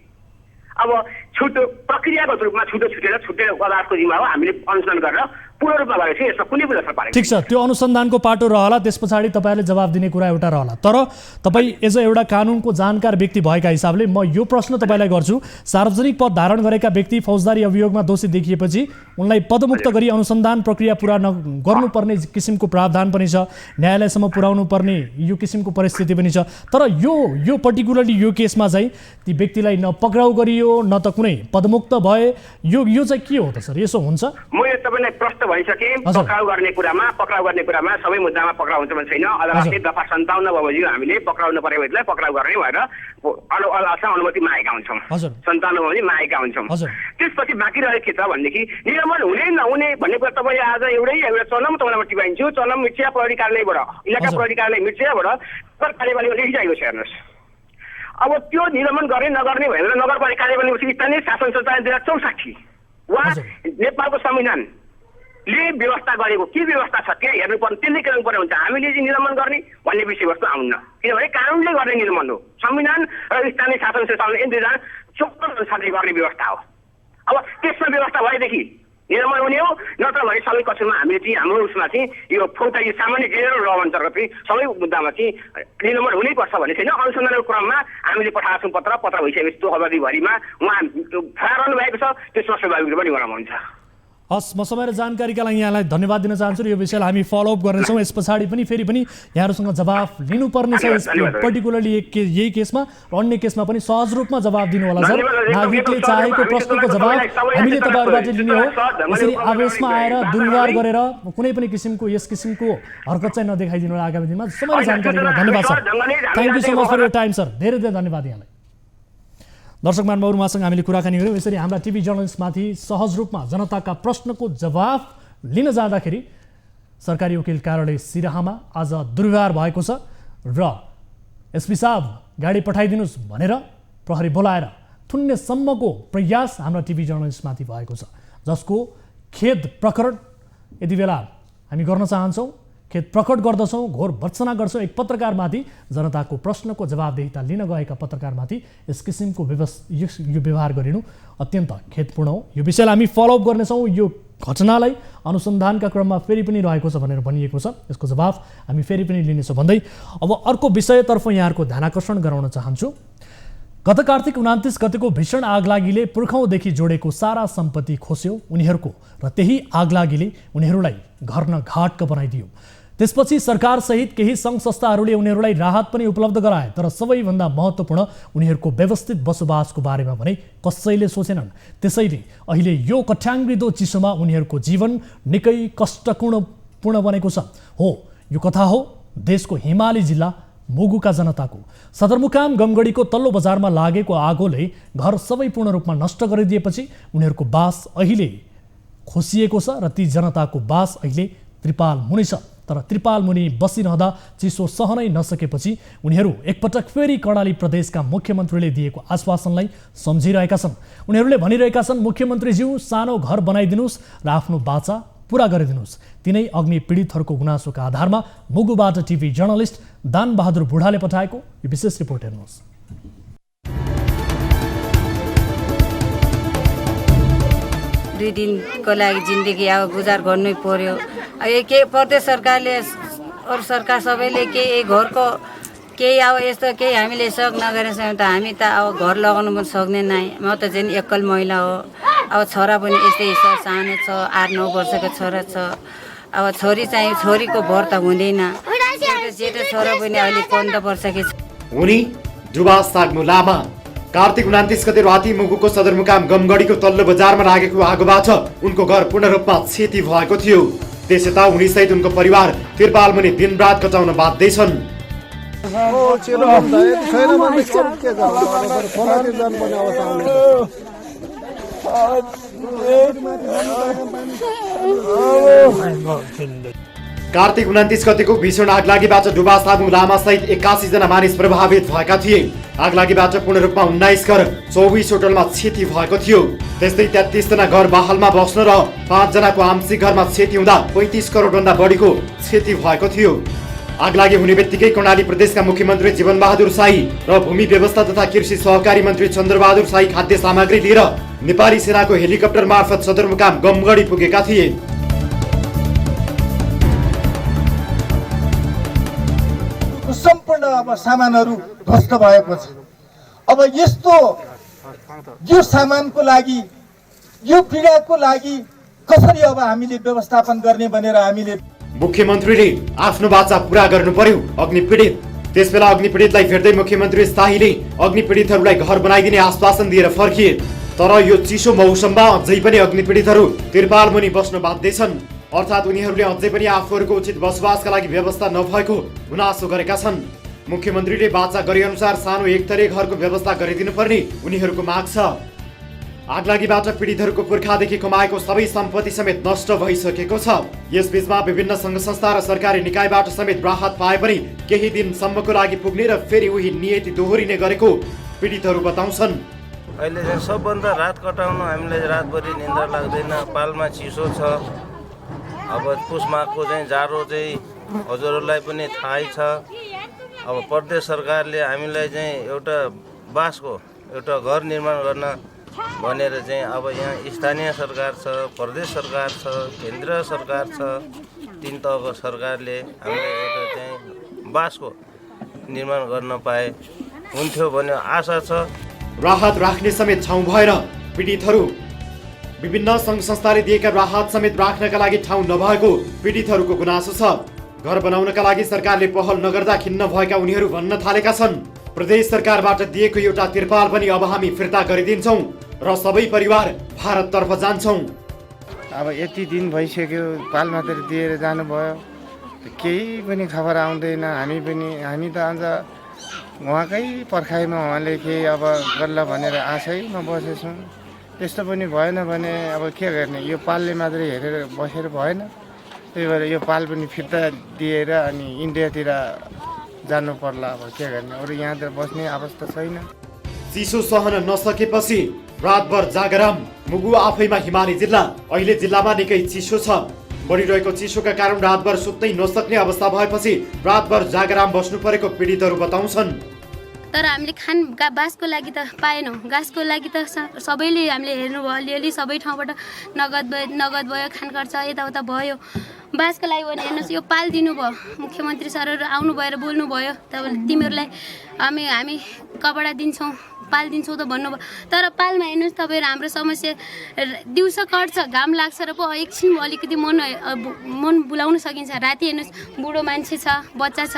अब छुटो प्रक्रियागत रूपमा छुटेर अदालतको जिम्मा हो, हामीले अनुसन्धान गरेर पूर्ण रूपमा गरेको छौँ। यसमा कुनै पनि असर पारेको ठिक छ, त्यो अनुसन्धानको पाटो रहला, त्यस पछाडि तपाईँले जवाब दिने कुरा एउटा रहला। तर तपाईँ एज एउटा कानुनको जानकार व्यक्ति भएका हिसाबले म यो प्रश्न तपाईँलाई गर्छु, सार्वजनिक पद धारण गरेका व्यक्ति फौजदारी अभियोगमा दोषी देखिएपछि उनलाई पदमुक्त गरी अनुसन्धान प्रक्रिया पुरा गर्नुपर्ने किसिमको प्रावधान पनि छ, न्यायालयसम्म पुर्याउनु पर्ने यो किसिमको परिस्थिति पनि छ। तर यो पर्टिकुलरली यो केसमा चाहिँ ती व्यक्तिलाई न पक्राउ गरियो न त कुनै पदमुक्त भए, यो चाहिँ के हो त सर? यसो हुन्छ? मैले तपाईँलाई प्रश्न भइसकेँ। पक्राउ गर्ने कुरामा सबै मुद्दामा पक्राउ हुन्छ भने छैन। अदालतले दफा 57 बमोजिम हामीले पक्राउ नपरेको व्यक्तिलाई पक्राउ गर्ने भएर अदालतसँग अनुमति मागेका हुन्छौँ। 57 बमोजिम मागेका हुन्छौँ। त्यसपछि बाँकी रहेको के छ भनेदेखि निलम्बन हुने नहुने भन्ने कुरा तपाईँले आज एउटा चलम तपाईँलाई टिपाइन्छु। चलम मिर्चिया प्रहरी कार्यालयबाट, इलाका प्रहरी कार्यालय मिर्चियाबाट कार्यवाहीमा लेखिसकेको छ। हेर्नुहोस्, अब त्यो निलम्बन गर्ने नगर्ने भनेर नगरपालिका कार्यवाही स्थानीय शासन संस्था 2064 वा नेपालको संविधानले व्यवस्था गरेको के व्यवस्था छ त्यहाँ हेर्नुपर्ने, त्यसले के गर्नुपर्ने हुन्छ। हामीले चाहिँ निलम्बन गर्ने भन्ने विषयवस्तु आउन्न, किनभने कानुनले गर्ने निलम्बन हो। संविधान र स्थानीय शासन संस्थाले 2014 अनुसारले गर्ने व्यवस्था हो। अब त्यसमा व्यवस्था भएदेखि निलम्बन हुने हो, नत्र भने सबै कक्षमा हामीले चाहिँ हाम्रो उसमा चाहिँ यो फौजदारी सामान्य जेनरल ल अन्तर्गत चाहिँ सबै मुद्दामा चाहिँ निलम्बन हुनैपर्छ भन्ने छैन। अनुसन्धानको क्रममा हामीले पठाएको छौँ पत्र भइसकेपछि त्यो अवधिभरिमा उहाँ फरार रहनु भएको छ, त्यसमा स्वाभाविक रूपमा निवारण हुन्छ। हस्, म समय र जानकारीका लागि यहाँलाई धन्यवाद दिन चाहन्छु र यो विषयलाई हामी फलोअप गर्नेछौँ। यस पछाडि पनि फेरि पनि यहाँहरूसँग जवाफ लिनुपर्ने छ यस पर्टिकुलरली यही केसमा र अन्य केसमा पनि सहज रूपमा जवाब दिनु होला सर। नागरिकले चाहेको प्रश्नको जवाब हामीले तपाईँहरूबाट लिने हो। यसरी आवेशमा आएर दुर्व्यवहार गरेर कुनै पनि यस किसिमको हरकत चाहिँ नदेखाइदिनु होला आगामी दिनमा। समय र जानकारीको लागि धन्यवाद sir. Thank you so much for your time sir. धेरै धेरै धन्यवाद यहाँलाई। दर्शक महानुभावहरू, उहाँसँग हामीले कुराकानी गऱ्यौँ। यसरी हाम्रा टिभी जर्नलिस्टमाथि सहज रूपमा जनताका प्रश्नको जवाफ लिन जाँदाखेरि सरकारी वकिल कार्यालय सिराहामा आज दुर्व्यवहार भएको छ र एसपी साहब गाडी पठाइदिनुहोस् भनेर प्रहरी बोलाएर थुन्नेसम्मको प्रयास हाम्रा टिभी जर्नलिस्टमाथि भएको छ, जसको खेद प्रकट यति बेला हामी गर्न चाहन्छौँ, खेद प्रकट गर्दछौँ, घोर भर्त्सना गर्छौँ। एक पत्रकारमाथि, जनताको प्रश्नको जवाबदेहिता लिन गएका पत्रकारमाथि यस किसिमको यो व्यवहार गरिनु अत्यन्त खेदपूर्ण हो। यो विषयलाई हामी फलोअप गर्नेछौँ। यो घटनालाई अनुसन्धानका क्रममा फेरि पनि रहेको छ भनेर भनिएको छ, यसको जवाफ हामी फेरि पनि लिनेछौँ भन्दै अब अर्को विषयतर्फ यहाँहरूको ध्यानाकर्षण गराउन चाहन्छु। गत कार्तिक 29 गतेको भीषण आगलागीले पुर्खौँदेखि जोडेको सारा सम्पत्ति खोस्यो उनीहरूको र त्यही आगलागीले उनीहरूलाई घर न घाटका बनाइदियो। त्यसपछि सरकारसहित केही सङ्घ संस्थाहरूले उनीहरूलाई राहत पनि उपलब्ध गराए, तर सबैभन्दा महत्त्वपूर्ण उनीहरूको व्यवस्थित बसोबासको बारेमा भने कसैले सोचेनन्। त्यसैले अहिले यो कठ्याङ्ग्रिदो चिसोमा उनीहरूको जीवन निकै कष्टपूर्ण बनेको छ। हो, यो कथा हो देशको हिमाली जिल्ला मुगुका जनताको। सदरमुकाम गमगढीको तल्लो बजारमा लागेको आगोले घर सबै पूर्ण रूपमा नष्ट गरिदिएपछि उनीहरूको बास अहिले खोसिएको छ र ती जनताको बास अहिले त्रिपाल मुनि छ। तर त्रिपाल मुनि बसिरहँदा चिसो सहनै नसकेपछि उनीहरू एकपटक फेरि कर्णाली प्रदेशका मुख्यमन्त्रीले दिएको आश्वासनलाई सम्झिरहेका छन्। उनीहरूले भनिरहेका छन्, मुख्यमन्त्रीज्यू सानो घर बनाइदिनुहोस् र आफ्नो बाचा पुरा गरिदिनुहोस्। तिनै अग्नि पीडितहरूको गुनासोका आधारमा मुगुबाट टिभी जर्नलिस्ट दानबहादुर बुढाले पठाएको यो विशेष रिपोर्ट हेर्नुहोस्। 2 दिनको लागि जिन्दगी अब गुजार गर्नै पर्यो। के प्रदेश सरकारले अरू सरकार सबैले केही घरको केही अब यस्तो केही हामीले सक नगरेसम्म त हामी त अब घर लगाउनु पनि सक्ने नै। म त चाहिँ एकल महिला हो। अब छोरा पनि यस्तै छ, सानो छ, 8-9 वर्षको छोरा छ। अब छोरी चाहिँ छोरीको भर त हुँदैन। जेठो छोरा पनि अहिले 15 वर्षकी छ। उनी जुबा साग्नु लामा कार्तिक 29 गते राति मुगुको सदरमुकाम गमगढीको तल्लो बजारमा लागेको आगोबाट उनको घर पूर्ण रूपमा क्षति भएको थियो। त्यसयता उनीसहित उनको परिवार त्रिपाल मुनि दिनरात कटाउन बाध्य छन्। कार्तिक 29 गतेको भीषण आगलागीबाट डुबा साग्नु लामा सहित 81 जना मानिस प्रभावित भएका थिए। आगलागीबाट पूर्ण रूपमा 19 घर 24 होटलमा क्षति भएको थियो। त्यस्तै 33 जना घर बहालमा बस्न र 5 जनाको आंशिक घरमा क्षति हुँदा 35 करोडभन्दा बढीको क्षति भएको थियो। आगलागी हुने बित्तिकै कर्णाली प्रदेशका मुख्यमन्त्री जीवनबहादुर शाही र भूमि व्यवस्था तथा कृषि सहकारी मन्त्री चन्द्रबहादुर शाही खाद्य सामग्री लिएर नेपाली सेनाको हेलिकप्टर मार्फत सदरमुकाम गमगढी पुगेका थिए। सम्पूर्ण अब सामानहरू ध्वस्त भएको छ। अब यस्तो यो सामानको लागि यो पीडाको लागि कसरी अब हामीले व्यवस्थापन गर्ने भनेर हामीले मुख्यमन्त्रीले आफ्नो बाचा पूरा गर्नु पर्यो। अग्निपीडित त्यसबेला अग्निपीडितलाई भेट्दै मुख्यमन्त्री शाहीले अग्निपीडितहरूलाई घर बनाइदिने आश्वासन दिएर फर्किए। तर यो चिसो मौसममा अझै पनि अग्निपीडितहरू त्रिपाल मुनि बस्न बाध्य छन्। अर्थात् उनीहरूले अझै पनि आफूहरूको उचित बसोबासका लागि व्यवस्था नभएको गुनासो गरेका छन्। मुख्यमन्त्रीले बाचा गरे अनुसार सानो एकतरे घरको व्यवस्था गरिदिनु पर्ने उनीहरूको माग छ। आगलागीबाट पीडितहरूको पुर्खादेखि कमाएको सबै सम्पत्ति समेत नष्ट भइसकेको छ। यसबीचमा विभिन्न सङ्घ संस्था र सरकारी निकायबाट समेत राहत पाए पनि केही दिनसम्मको लागि पुग्ने र फेरि उही नियति दोहोरिने गरेको पीडितहरू बताउँछन्। अहिले चाहिँ सबभन्दा रात कटाउन हामीलाई रातभरि निन्द्रा लाग्दैन। पालमा चिसो छ। अब पुस माघको चाहिँ जाडो चाहिँ हजुरहरूलाई पनि थाहै छ। अब प्रदेश सरकारले हामीलाई चाहिँ एउटा बासको एउटा घर निर्माण गर्न भनेर चाहिँ अब यहाँ स्थानीय सरकार छ, प्रदेश सरकार छ, केन्द्र सरकार छ, 3 तहको सरकारले हामीलाई एउटा चाहिँ बासको निर्माण गर्न पाए हुन्थ्यो भन्ने आशा छ। राहत राख्ने समेत ठाउँ भएर पीडितहरू विभिन्न सङ्घ संस्थाले दिएका राहत समेत राख्नका लागि ठाउँ नभएको पीडितहरूको गुनासो छ। घर बनाउनका लागि सरकारले पहल नगर्दा खिन्न भएका उनीहरू भन्न थालेका छन्। प्रदेश सरकारबाट दिएको एउटा तिरपाल पनि अब हामी फिर्ता गरिदिन्छौँ र सबै परिवार भारततर्फ जान्छौँ। अब यति दिन भइसक्यो, पाल मात्रै दिएर जानुभयो, केही पनि खबर आउँदैन। हामी त अझ उहाँकै पर्खाइमा उहाँले केही अब गर्ला भनेर आशैमा बसेछौँ। त्यस्तो पनि भएन भने अब के गर्ने, यो पालले मात्रै हेरेर बसेर भएन। त्यही भएर यो पाल पनि फिर्ता दिएर अनि इन्डियातिर जानु पर्ला। अब के गर्ने, अरू यहाँ त बस्ने अवस्था छैन। चिसो सहन नसकेपछि रातभर जागराम। मुगु आफैमा हिमाली जिल्ला, अहिले जिल्लामा निकै चिसो छ। बढिरहेको चिसोका कारण रातभर सुत्नै नसक्ने अवस्था भएपछि रातभर जागराम बस्नु परेको पीडितहरू बताउँछन्। तर हामीले बासको लागि त पाएनौँ। घाँसको लागि त सबैले हामीले हेर्नुभयो, अलिअलि सबै ठाउँबाट नगद भयो, खान खर्च यताउता भयो। बासको लागि भने हेर्नुहोस्, यो पाल दिनुभयो, मुख्यमन्त्री सरहरू आउनुभयो र बोल्नुभयो, तिमीहरूलाई हामी कपडा दिन्छौँ, पाल दिन्छौँ त भन्नुभयो। तर पालमा हेर्नुहोस् तपाईँहरू, हाम्रो समस्या दिउँसो कट्छ, घाम लाग्छ र पो एकछिन अलिकति मन बुलाउन सकिन्छ। राति हेर्नुहोस्, बुढो मान्छे छ, बच्चा छ,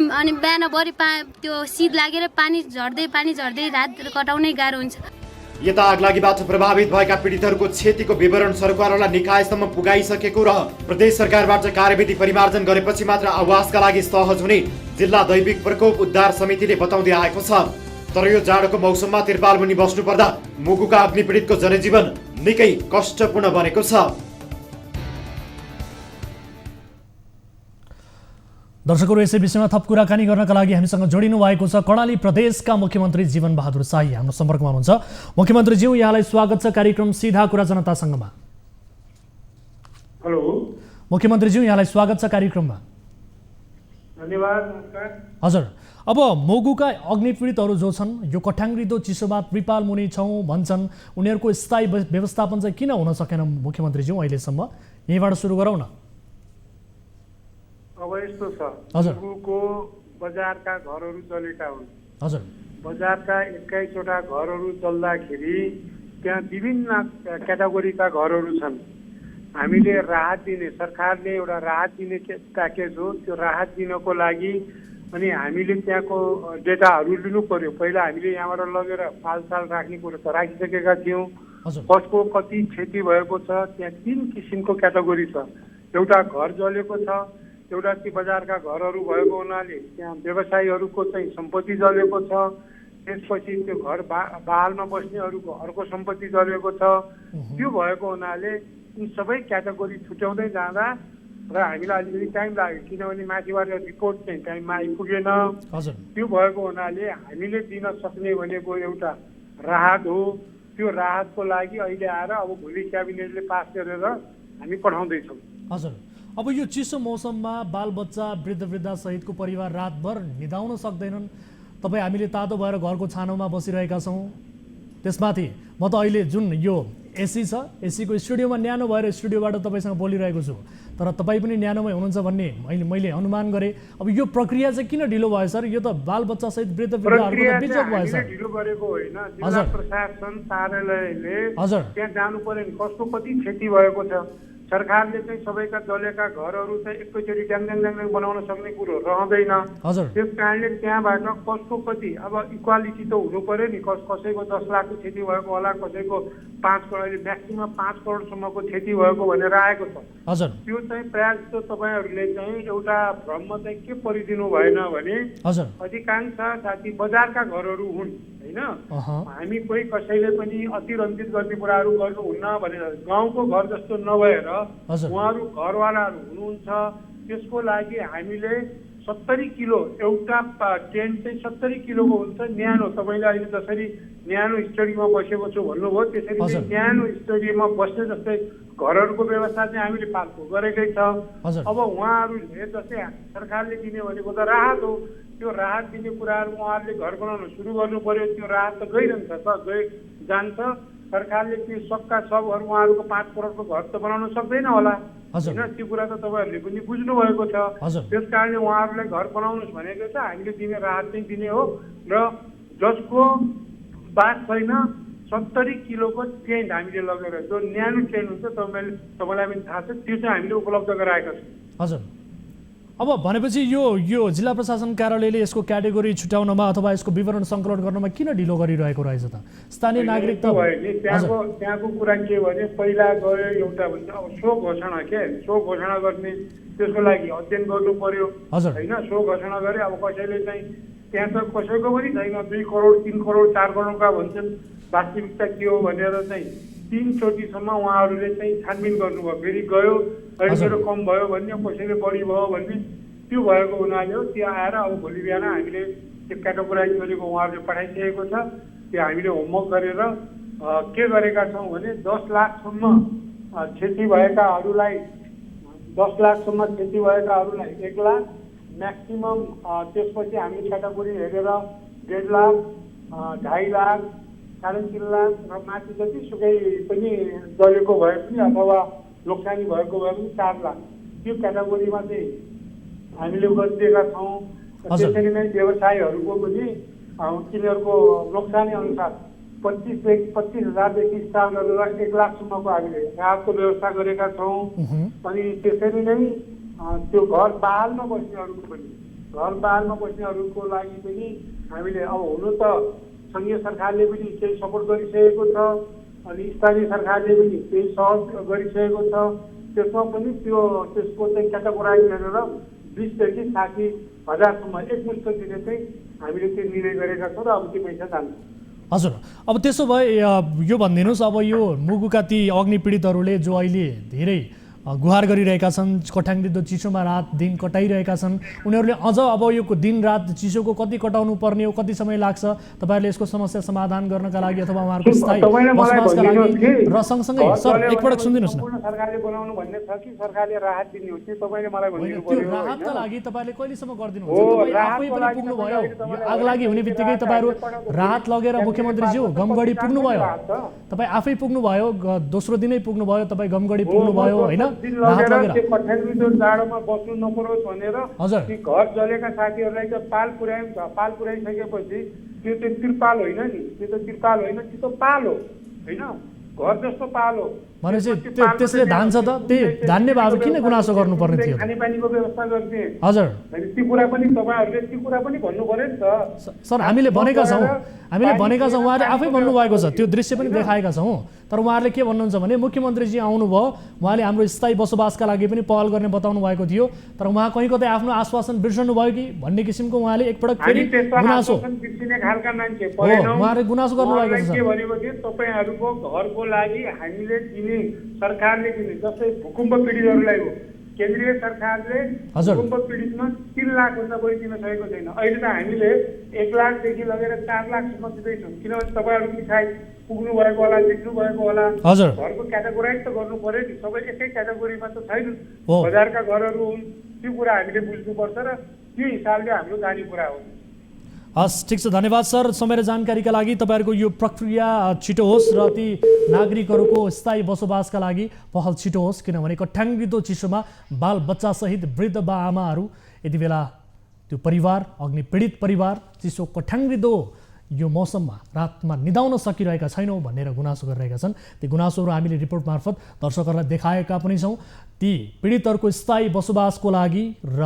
अनि बिहानभरि त्यो शीत लागेर पानी झर्दै रात कटाउनै गाह्रो हुन्छ। यता आगलागीबाट प्रभावित भएका पीडितहरूको क्षतिको विवरण सरकारवाला निकायसम्म पुगाइसकेको र प्रदेश सरकारबाट कार्यविधि परिमार्जन गरेपछि मात्र आवासका लागि सहज हुने जिल्ला दैविक प्रकोप उद्धार समितिले बताउँदै आएको छ। तर यो जाडोको मौसममा त्रिपाल मुनि बस्नु पर्दा मुगुका अग्निपीडितको जनजीवन निकै कष्टपूर्ण बनेको छ। दर्शकहरू यसै विषयमा थप कुराकानी गर्नका लागि हामीसँग जोडिनु भएको छ कर्णाली प्रदेशका मुख्यमन्त्री जीवन बहादुर शाही हाम्रो सम्पर्कमा हुनुहुन्छ। मुख्यमन्त्रीज्यू, यहाँलाई स्वागत छ कार्यक्रम सीधा कुरा जनतासँगमा। हेलो मुख्यमन्त्रीज्यू, यहाँलाई स्वागत छ कार्यक्रममा। धन्यवाद। हजुर, अब मोगुका अग्निपीडितहरू जो छन् यो कठ्याङ्ग्रिदो चिसोमा त्रिपाल मुनि छौँ भन्छन्, उनीहरूको स्थायी व्यवस्थापन चाहिँ किन हुन सकेन मुख्यमन्त्रीज्यू अहिलेसम्म? यहीँबाट सुरु गरौँ न। अब यस्तो छ, हजुर, मोगुको बजारका घरहरू चलेका हुन्। हजुर, बजारका 21वटा घरहरू चल्दाखेरि त्यहाँ विभिन्न क्याटेगोरीका घरहरू छन्। हामीले राहत दिने, सरकारले एउटा राहत दिने प्याकेज हो, त्यो राहत दिनको लागि अनि हामीले त्यहाँको डेटाहरू लिनु पर्यो। पहिला हामीले यहाँबाट लगेर पालसाल राख्ने कुरो त राखिसकेका थियौँ। कसको कति क्षति भएको छ, त्यहाँ 3 किसिमको क्याटेगोरी छ। एउटा घर जलेको छ, एउटा ती बजारका घरहरू भएको हुनाले त्यहाँ व्यवसायीहरूको चाहिँ सम्पत्ति जलेको छ, त्यसपछि त्यो घर बहालमा बस्नेहरूको अर्को सम्पत्ति जलेको छ। त्यो भएको हुनाले यी सबै क्याटेगोरी छुट्याउँदै जाँदा र हामीलाई अलिकति टाइम लाग्यो, किनभने माथिबाट रिपोर्ट चाहिँ टाइममा आइपुगेन। त्यो भएको हुनाले हामीले दिन सक्ने भनेको एउटा राहत हो। त्यो राहतको लागि अहिले आएर अब भोलि क्याबिनेटले पास गरेर हामी पठाउँदैछौँ। हजुर, अब यो चिसो मौसममा बालबच्चा वृद्ध सहितको परिवार रातभर निदाउन सक्दैनन्। तपाईँ हामीले तातो भएर घरको छानोमा बसिरहेका छौँ। त्यसमाथि म त अहिले जुन यो एसी छ, एसीको स्टुडियोमा न्यानो भएर स्टुडियोबाट तपाईँसँग बोलिरहेको छु, तर तपाईँ पनि न्यानोमै हुनुहुन्छ भन्ने मैले अनुमान गरेँ। अब यो प्रक्रिया चाहिँ किन ढिलो भयो सर? यो त बालबच्चा सहित वृद्धहरूको त बिचोक भयो सर। ढिलो गरेको होइन, जिल्ला प्रशासन कार्यालयले त्यहाँ जानु पर्यो नि, कसको कति क्षति भएको छ। सरकारले चाहिँ सबैका जलेका घरहरू चाहिँ एकैचोटि ड्याङ बनाउन सक्ने कुरो रहँदैन। त्यस कारणले त्यहाँबाट कसको कति, अब इक्वालिटी त हुनु पर्यो नि। कसैको 10 लाखको क्षति भएको होला, कसैको 5 करोड, अहिले म्याक्सिमम 5 करोडसम्मको क्षति भएको भनेर आएको छ। त्यो चाहिँ प्रायः जस्तो तपाईँहरूले चाहिँ एउटा भ्रममा चाहिँ के परिदिनु भएन भने अधिकांश साथी बजारका घरहरू हुन् होइन। हामी कोही कसैले पनि अतिरञ्जित गर्ने कुराहरू गर्नुहुन्न भनेर, गाउँको घर जस्तो नभएर उहाँहरू घरवालाहरू हुनुहुन्छ। त्यसको लागि हामीले 70 किलो एउटा टेन्ट चाहिँ 70 किलोको हुन्छ, न्यानो। तपाईँले अहिले जसरी न्यानो स्टडीमा बसेको छु भन्नुभयो, त्यसरी न्यानो स्टडीमा बस्ने जस्तै घरहरूको व्यवस्था चाहिँ हामीले पाएको गरेकै छ। अब उहाँहरूले जस्तै सरकारले दिने भनेको त राहत हो, त्यो राहत दिने कुराहरू उहाँहरूले घर बनाउन सुरु गर्नु पर्यो। त्यो राहत त गइरहन्छ, जान्छ। सरकारले त्यो सबका सबहरू उहाँहरूको 5 करोडको घर त बनाउन सक्दैन होला होइन। त्यो कुरा त तपाईँहरूले पनि बुझ्नु भएको छ। त्यस कारणले उहाँहरूलाई घर बनाउनुहोस् भनेको छ। हामीले दिने राहत चाहिँ दिने हो र जसको बास छैन 70 किलोको टेन्ट हामीले लगेर, जो न्यानो टेन्ट हुन्छ तपाईँलाई पनि थाहा छ, त्यो चाहिँ हामीले उपलब्ध गराएका छौँ। हजुर, अब भनेपछि यो जिल्ला प्रशासन कार्यालयले यसको क्याटेगोरी छुट्याउनमा अथवा यसको विवरण सङ्कलन गर्नमा किन ढिलो गरिरहेको रहेछ त? स्थानीय नागरिक त त्यहाँको कुरा के भने, पहिला गयो एउटा भन्छ अब सो घोषणा सो घोषणा गर्ने, त्यसको लागि अध्ययन गर्नु पर्यो होइन। सो घोषणा गरे, अब कसैले चाहिँ त्यहाँ त कसैको पनि छैन, 2 करोड 3 करोड 4 करोडका भन्छन्। वास्तविकता के हो भनेर चाहिँ 3 चोटिसम्म उहाँहरूले चाहिँ छानबिन गर्नुभयो। फेरि गयो, कहिले कम भयो भन्ने, कसैले बढी भयो भन्ने, त्यो भएको हुनाले हो। त्यो आएर अब भोलि बिहान हामीले त्यो क्याटेगोराइज गरेको उहाँहरूले पठाइसकेको छ। त्यो हामीले होमवर्क गरेर के गरेका छौँ भने 10 लाखसम्म क्षति भएकाहरूलाई 1 लाख म्याक्सिमम। त्यसपछि हामीले क्याटेगोरी हेरेर 1.5 लाख, 2.5 लाख, 3.5 लाख र माथि जतिसुकै पनि जलेको भए पनि अथवा नोक्सानी भएको भए पनि 4 लाख, त्यो क्याटेगोरीमा चाहिँ हामीले गरिदिएका छौँ। त्यसरी नै व्यवसायीहरूको पनि तिनीहरूको नोक्सानी अनुसार 25,000देखि स्टार्ट गरेर 1 लाखसम्मको हामीले राहतको व्यवस्था गरेका छौँ। अनि त्यसरी नै त्यो घर बहालमा बस्नेहरूको लागि पनि हामीले, अब हुनु त सङ्घीय सरकारले पनि केही सपोर्ट गरिसकेको छ, अनि स्थानीय सरकारले पनि केही सहयोग गरिसकेको छ। त्यसमा पनि त्यसको चाहिँ क्याटेगोराइज गरेर 20,000देखि 60,000सम्म एकमुष्ट दिने चाहिँ हामीले त्यो निर्णय गरेका छौँ र अब त्यो पैसा जान्छ। हजुर, अब त्यसो भए यो भनिदिनुहोस्, अब यो मुगुका ती अग्निपीडितहरूले जो अहिले धेरै गुहार गरिरहेका छन्। कठ्याङ्ग्रिदो चिसोमा रात दिन कटाइरहेका छन्। उनीहरूले अझ अब यो दिन रात चिसोको कति कटाउनु पर्ने हो, कति समय लाग्छ, तपाईँहरूले यसको समस्या समाधान गर्नका लागि अथवा उहाँहरूको स्थायी बसोबासका लागि र सँगसँगै सर एकपटक सुनिदिनुहोस् न, सरकारले बनाउनु भन्ने छ कि सरकारले राहत दिने हो कि तपाईँले मलाई भनिदिनु पर्यो। राहतका लागि तपाईँले कहिलेसम्म गरिदिनुहुन्छ? तपाईँ आफै पनि पुग्नुभयो, यो आगलागी हुने बित्तिकै तपाईँहरू राहत लगेर मुख्यमन्त्रीज्यू गमगढी पुग्नुभयो, तपाईँ आफै पुग्नुभयो, दोस्रो दिनै पुग्नुभयो, तपाईँ गमगढी पुग्नुभयो होइन, राहत लगेर जाडोमा बस्नु नपरोस् भनेर हजुर ती घर जलेका साथीहरूलाई त पाल पुर्यायौँ। पाल पुर्याइसकेपछि त्यो चाहिँ तिरपाल होइन नि, त्यो त तिरपाल होइन, त्यो त पाल हो होइन, घर जस्तो पाल हो। भनेपछि त्यसले धान्छ त त्यही धान्ने बाबु किन गुनासो गर्नुपर्ने थियो? खानेपानीको व्यवस्था गर्ने हजुर ती कुरा पनि तपाईँहरूले ती कुरा पनि भन्नु पर्यो नि त सर। हामीले भनेका छौँ, उहाँले आफै भन्नुभएको छ, त्यो दृश्य पनि देखाएका छौँ। तर उहाँहरूले के भन्नुहुन्छ भने मुख्यमन्त्रीजी आउनुभयो, उहाँले हाम्रो स्थायी बसोबासका लागि पनि पहल गर्ने बताउनु भएको थियो, तर उहाँ कहीँ कतै आफ्नो आश्वासन बिर्सनु भयो कि भन्ने किसिमको उहाँले एकपटक फेरि गुनासो खालका मान्छे उहाँले गुनासो गर्नुभएको छ। के भनेको थियो, तपाईँहरूको घरको लागि हामीले दिने सरकारले दिने, जस्तै भूकम्प पीडितहरूलाई हो, केन्द्रीय सरकारले भूकम्प पीडितमा 3 लाखभन्दा बढी दिन सकेको छैन। अहिले त हामीले 1 लाखदेखि लगेर 4 लाखसम्म दिँदैछौँ, किनभने तपाईँहरू पिछाइ पुग्नु भएको होला, देख्नु भएको होला। घरको क्याटेगोराइज त गर्नु पर्यो नि, सबै एकै क्याटेगोरीमा त छैन, बजारका घरहरू हुन्। त्यो कुरा हामीले बुझ्नुपर्छ र त्यो हिसाबले हाम्रो जाने कुरा हो। हस् ठिक छ, धन्यवाद सर समय र जानकारीका लागि। तपाईँहरूको यो प्रक्रिया छिटो होस् र ती नागरिकहरूको स्थायी बसोबासका लागि पहल छिटो होस्, किनभने कठ्याङ्ग्रिदो चिसोमा बाल बच्चासहित वृद्ध बा आमाहरू यति बेला त्यो परिवार, अग्नि पीडित परिवार चिसो कठ्याङ्ग्रिदो यो मौसममा रातमा निदाउन सकिरहेका छैनौँ भनेर गुनासो गरिरहेका छन्। ती गुनासोहरू हामीले रिपोर्ट मार्फत दर्शकहरूलाई देखाएका पनि छौँ। ती पीडितहरूको स्थायी बसोबासको लागि र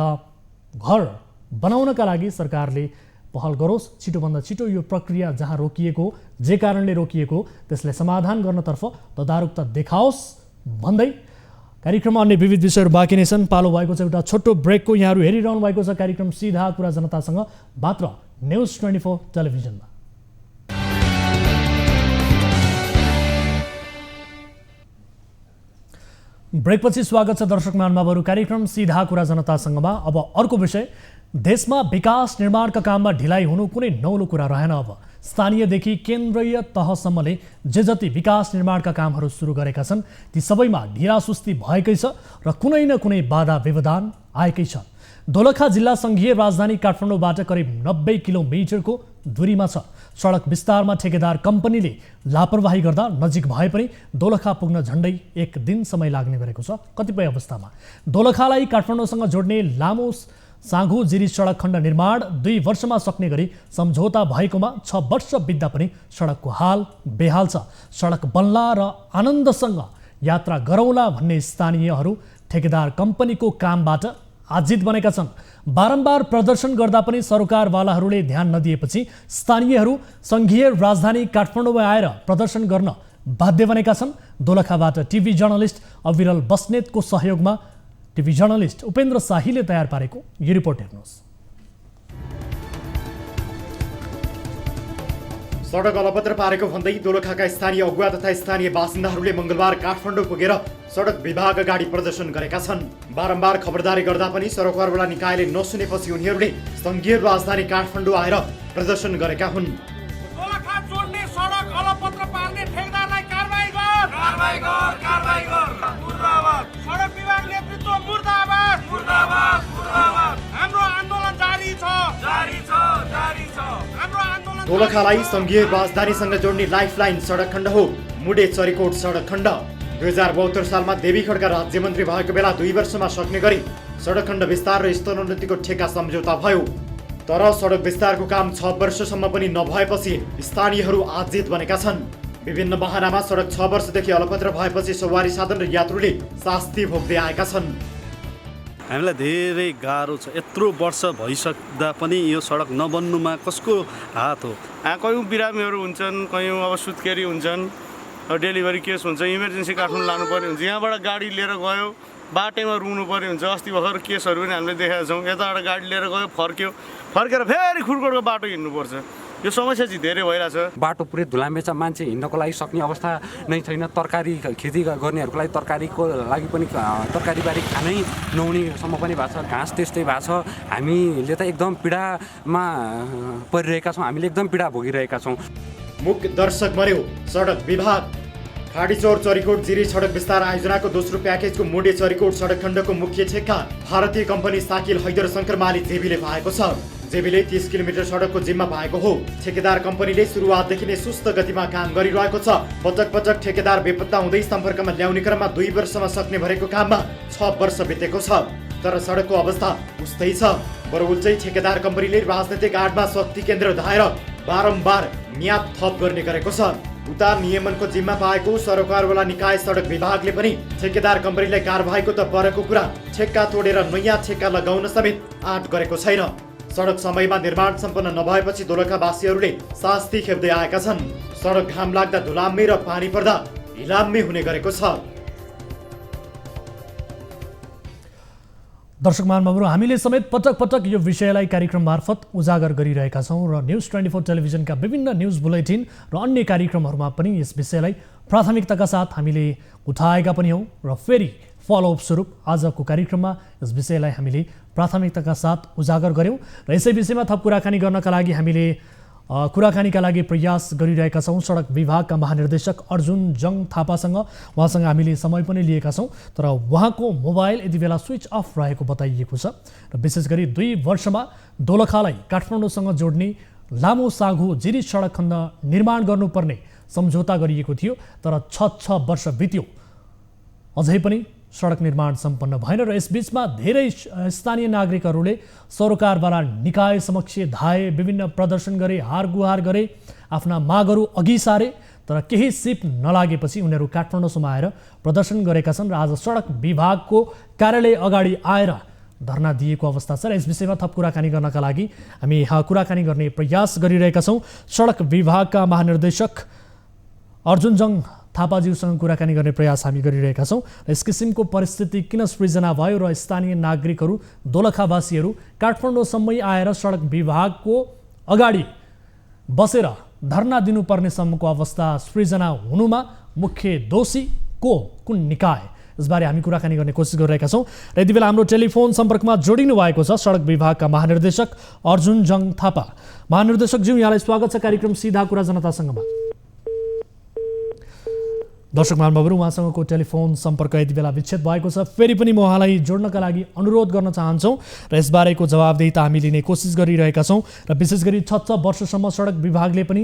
घर बनाउनका लागि सरकारले पहल गरोस्, छिटोभन्दा छिटो यो प्रक्रिया जहाँ रोकिएको, जे कारणले रोकिएको त्यसलाई समाधान गर्नतर्फ तदारुकता देखाओस् भन्दै कार्यक्रममा अन्य विविध विषयहरू बाँकी नै छन्। पालो भएको छ एउटा छोटो ब्रेकको। यहाँहरू हेरिरहनु भएको छ कार्यक्रम सीधा कुरा जनतासँग मात्र न्युज 24 टेलिभिजनमा। ब्रेकपछि स्वागत छ दर्शक महानुभावहरू कार्यक्रम सीधा कुरा जनतासँगमा। अब अर्को विषय, देशमा विकास निर्माणका काममा ढिलाइ हुनु कुनै नौलो कुरा रहेन। अब स्थानीयदेखि केन्द्रीय तहसम्मले जे जति विकास निर्माणका कामहरू सुरु गरेका छन् ती सबैमा ढिलासुस्ती भएकै छ र कुनै न कुनै बाधा व्यवधान आएकै छ। दोलखा जिल्ला सङ्घीय राजधानी काठमाडौँबाट करिब 90 किलोमिटरको दूरीमा छ। सडक विस्तारमा ठेकेदार कम्पनीले लापरवाही गर्दा नजिक भए पनि दोलखा पुग्न झन्डै 1 दिन समय लाग्ने गरेको छ। कतिपय अवस्थामा दोलखालाई काठमाडौँसँग जोड्ने लामो साँघु जिरी सडक खण्ड निर्माण 2 वर्षमा सक्ने गरी सम्झौता भएकोमा 6 वर्ष बित्दा पनि सडकको हाल बेहाल छ। सडक बन्ला र आनन्दसँग यात्रा गरौँला भन्ने स्थानीयहरू ठेकेदार कम्पनीको कामबाट आजित बनेका छन्। बारम्बार प्रदर्शन गर्दा पनि सरकारवालाहरूले ध्यान नदिएपछि स्थानीयहरू सङ्घीय राजधानी काठमाडौँमा आएर प्रदर्शन गर्न बाध्य बनेका छन्। दोलखाबाट टिभी जर्नलिस्ट अविरल बस्नेतको सहयोगमा टिभी जर्नलिस्ट उपेन्द्र शाहीले तयार पारेको यो रिपोर्ट हेर्नुहोस्। सडक अलपत्र पारेको भन्दै दोलखाका स्थानीय अगुवा तथा स्थानीय बासिन्दाहरूले मङ्गलबार काठमाडौँ पुगेर सडक विभाग अगाडि प्रदर्शन गरेका छन्। बारम्बार खबरदारी गर्दा पनि सरकारवाला निकायले नसुनेपछि उनीहरूले सङ्घीय राजधानी काठमाडौँ आएर प्रदर्शन गरेका हुन्। दोलखा जोड्ने सडक अलपत्र पार्ने ठेकेदारलाई कारबाही गर, कारबाही गर, कारबाही गर। मुर्दाबाद। सडक विभाग नेतृत्व मुर्दाबाद, मुर्दाबाद, मुर्दाबाद। हाम्रो आन्दोलन जारी छ, जारी छ, जारी छ। हाम्रो आन्दोलन दोलखालाई सङ्घीय राजधानीसँग जोड्ने लाइफलाइन सडक खण्ड हो मुडे चरीकोट सडक खण्ड। 2072 सालमा देवी खड्का राज्यमन्त्री भएको बेला 2 वर्षमा सक्ने गरी सडक खण्ड विस्तार र स्तरोन्नतिको ठेक्का सम्झौता भयो। तर सडक विस्तारको काम 6 वर्षसम्म पनि नभएपछि स्थानीयहरू आजित बनेका छन्। विभिन्न बहानामा सडक 6 वर्षदेखि अलपत्र भएपछि सवारी साधन र यात्रुले शास्ति भोग्दै आएका छन्। हामीलाई धेरै गाह्रो छ। यत्रो वर्ष भइसक्दा पनि यो सडक नबन्नुमा कसको हात हो? कयौँ बिरामीहरू हुन्छन्, कयौँ अब सुत्केरी हुन्छन्, डेलिभरी केस हुन्छ, इमर्जेन्सी काठमाडौँ लानु पर्ने हुन्छ, यहाँबाट गाडी लिएर गयो बाटैमा रुनु पर्ने हुन्छ। अस्ति भर्खर केसहरू पनि हामीले देखेका छौँ, यताबाट गाडी लिएर गयो फर्केर फेरि खुर्कोटको बाटो हिँड्नुपर्छ। यो समस्या चाहिँ धेरै भइरहेछ। बाटो पुरै धुलामे छ, मान्छे हिँड्नको लागि सक्ने अवस्था नै छैन। तरकारी खेती गर्नेहरूको लागि तरकारीको लागि पनि तरकारी बारी खानै नहुनेसम्म पनि भएको छ। घाँस त्यस्तै भएको छ। हामीले त एकदम पीडामा परिरहेका छौँ, हामीले एकदम पीडा भोगिरहेका छौँ। मुख्य दर्शक बन्यो सडक विभाग। खाडीचौर चरीकोट जिरी सडक विस्तार आयोजनाको दोस्रो प्याकेजको मोडे चरीकोट सडक खण्डको मुख्य ठेक्का भारतीय कम्पनी साकिल हैदर शङ्कर माली जेबीले पाएको छ। जेबीले 30 किलोमिटर सडकको जिम्मा पाएको हो। ठेकेदार कम्पनीले सुरुवातदेखि नै सुस्त गतिमा काम गरिरहेको छ। पटक पटक ठेकेदार बेपत्ता हुँदै सम्पर्कमा ल्याउने क्रममा 2 वर्षमा सक्ने भरेको काममा 6 वर्ष बितेको छ। तर सडकको अवस्था उस्तै छ। बरु उल्टै ठेकेदार कम्पनीले राजनैतिक आडमा शक्ति केन्द्र धाएर बारम्बार म्याद थप गर्ने गरेको छ। उता नियमनको जिम्मा पाएको सरकारवाला निकाय सडक विभागले पनि ठेकेदार कम्पनीलाई कारबाहीको त परेको कुरा ठेक्का तोडेर नयाँ ठेक्का लगाउन समेत आँट गरेको छैन। सडक समयमा निर्माण सम्पन्न नभएपछि दोलखावासीहरूले शास्ति खेप्दै आएका छन्। सडक घाम लाग्दा धुलाम्मे र पानी पर्दा हिलाम्मे हुने गरेको छ। दर्शक महानुभावहरू, हामीले समेत पटक पटक यो विषयलाई कार्यक्रम मार्फत उजागर गरिरहेका छौँ र न्युज 24 टेलिभिजनका विभिन्न न्युज बुलेटिन र अन्य कार्यक्रमहरूमा पनि यस विषयलाई प्राथमिकताका साथ हामीले उठाएका पनि हौँ र फेरि फलोअप स्वरूप आजको कार्यक्रममा यस विषयलाई हामीले प्राथमिकताका साथ उजागर गऱ्यौँ र यसै विषयमा थप कुराकानी गर्नका लागि हामीले कुराकानीका लागि प्रयास गरिरहेका छौँ सडक विभागका महानिर्देशक अर्जुन जङ थापासँग। उहाँसँग हामीले समय पनि लिएका छौँ, तर उहाँको मोबाइल यति बेला स्विच अफ रहेको बताइएको छ र विशेष गरी 2 वर्षमा दोलखालाई काठमाडौँसँग जोड्ने लामो साघु जिरी सडक खण्ड निर्माण गर्नुपर्ने सम्झौता गरिएको थियो, तर 6 वर्ष बित्यो, अझै पनि सडक निर्माण सम्पन्न भएन र यसबीचमा धेरै स्थानीय नागरिकहरूले सरकारवाला निकाय समक्ष धाए, विभिन्न प्रदर्शन गरे, हारगुहार गरे, आफ्ना मागहरू अघि सारे, तर केही सिप नलागेपछि उनीहरू काठमाडौँसम्म आएर प्रदर्शन गरेका छन् र आज सडक विभागको कार्यालय अगाडि आएर धरना दिएको अवस्था छ र यस विषयमा थप कुराकानी गर्नका लागि हामी कुराकानी गर्ने प्रयास गरिरहेका छौँ। सडक विभागका महानिर्देशक अर्जुन जङ थापाज्यूसँग कुराकानी गर्ने प्रयास हामी गरिरहेका छौँ र यस किसिमको परिस्थिति किन सृजना भयो र स्थानीय नागरिकहरू दोलखावासीहरू काठमाडौँसम्मै आएर सडक विभागको अगाडि बसेर धरना दिनुपर्ने सम्मको अवस्था सृजना हुनुमा मुख्य दोषी कुन निकाय, यसबारे हामी कुराकानी गर्ने कोसिस गरिरहेका छौँ र यति बेला हाम्रो टेलिफोन सम्पर्कमा जोडिनु भएको छ सडक विभागका महानिर्देशक अर्जुन जङ थापा। महानिर्देशकज्यू, यहाँलाई स्वागत छ कार्यक्रम सीधा कुरा जनतासँगमा। दर्शक महानुभावहरू, उहाँसँगको टेलिफोन सम्पर्क यति बेला विच्छेद भएको छ। फेरि पनि म उहाँलाई जोड्नका लागि अनुरोध गर्न चाहन्छौँ र यसबारेको जवाबदेही त हामी लिने कोसिस गरिरहेका छौँ र विशेष गरी 6 वर्षसम्म सडक विभागले पनि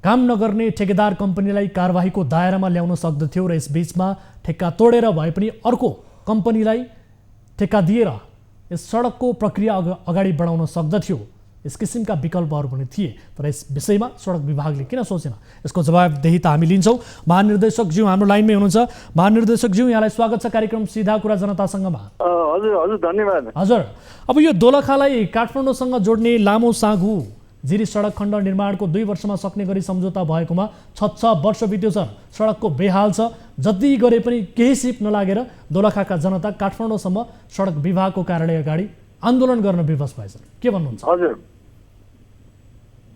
काम नगर्ने ठेकेदार कम्पनीलाई कारबाहीको दायरामा ल्याउन सक्दथ्यो र यसबीचमा ठेक्का तोडेर भए पनि अर्को कम्पनीलाई ठेक्का दिएर यस सडकको प्रक्रिया अगाडि बढाउन सक्दथ्यो। यस किसिमका विकल्पहरू पनि थिए, तर यस विषयमा सडक विभागले किन सोचेन, यसको जवाबदेही त हामी लिन्छौँ। महानिर्देशकज्यू हाम्रो लाइनमै हुनुहुन्छ। महानिर्देशकज्यू, यहाँलाई स्वागत छ कार्यक्रम सीधा कुरा जनतासँगमा। हजुर हजुर, धन्यवाद। हजुर, अब यो दोलखालाई काठमाडौँसँग जोड्ने लामो साघु जिरी सडक खण्ड निर्माणको 2 वर्षमा सक्ने गरी सम्झौता भएकोमा 6 वर्ष बित्यो सर। सडकको बेहाल छ, जति गरे पनि केही सिप नलागेर दोलखाका जनता काठमाडौँसम्म सडक विभागको कार्यालय अगाडि आन्दोलन गर्न विवश भएछ, के भन्नुहुन्छ? हजुर,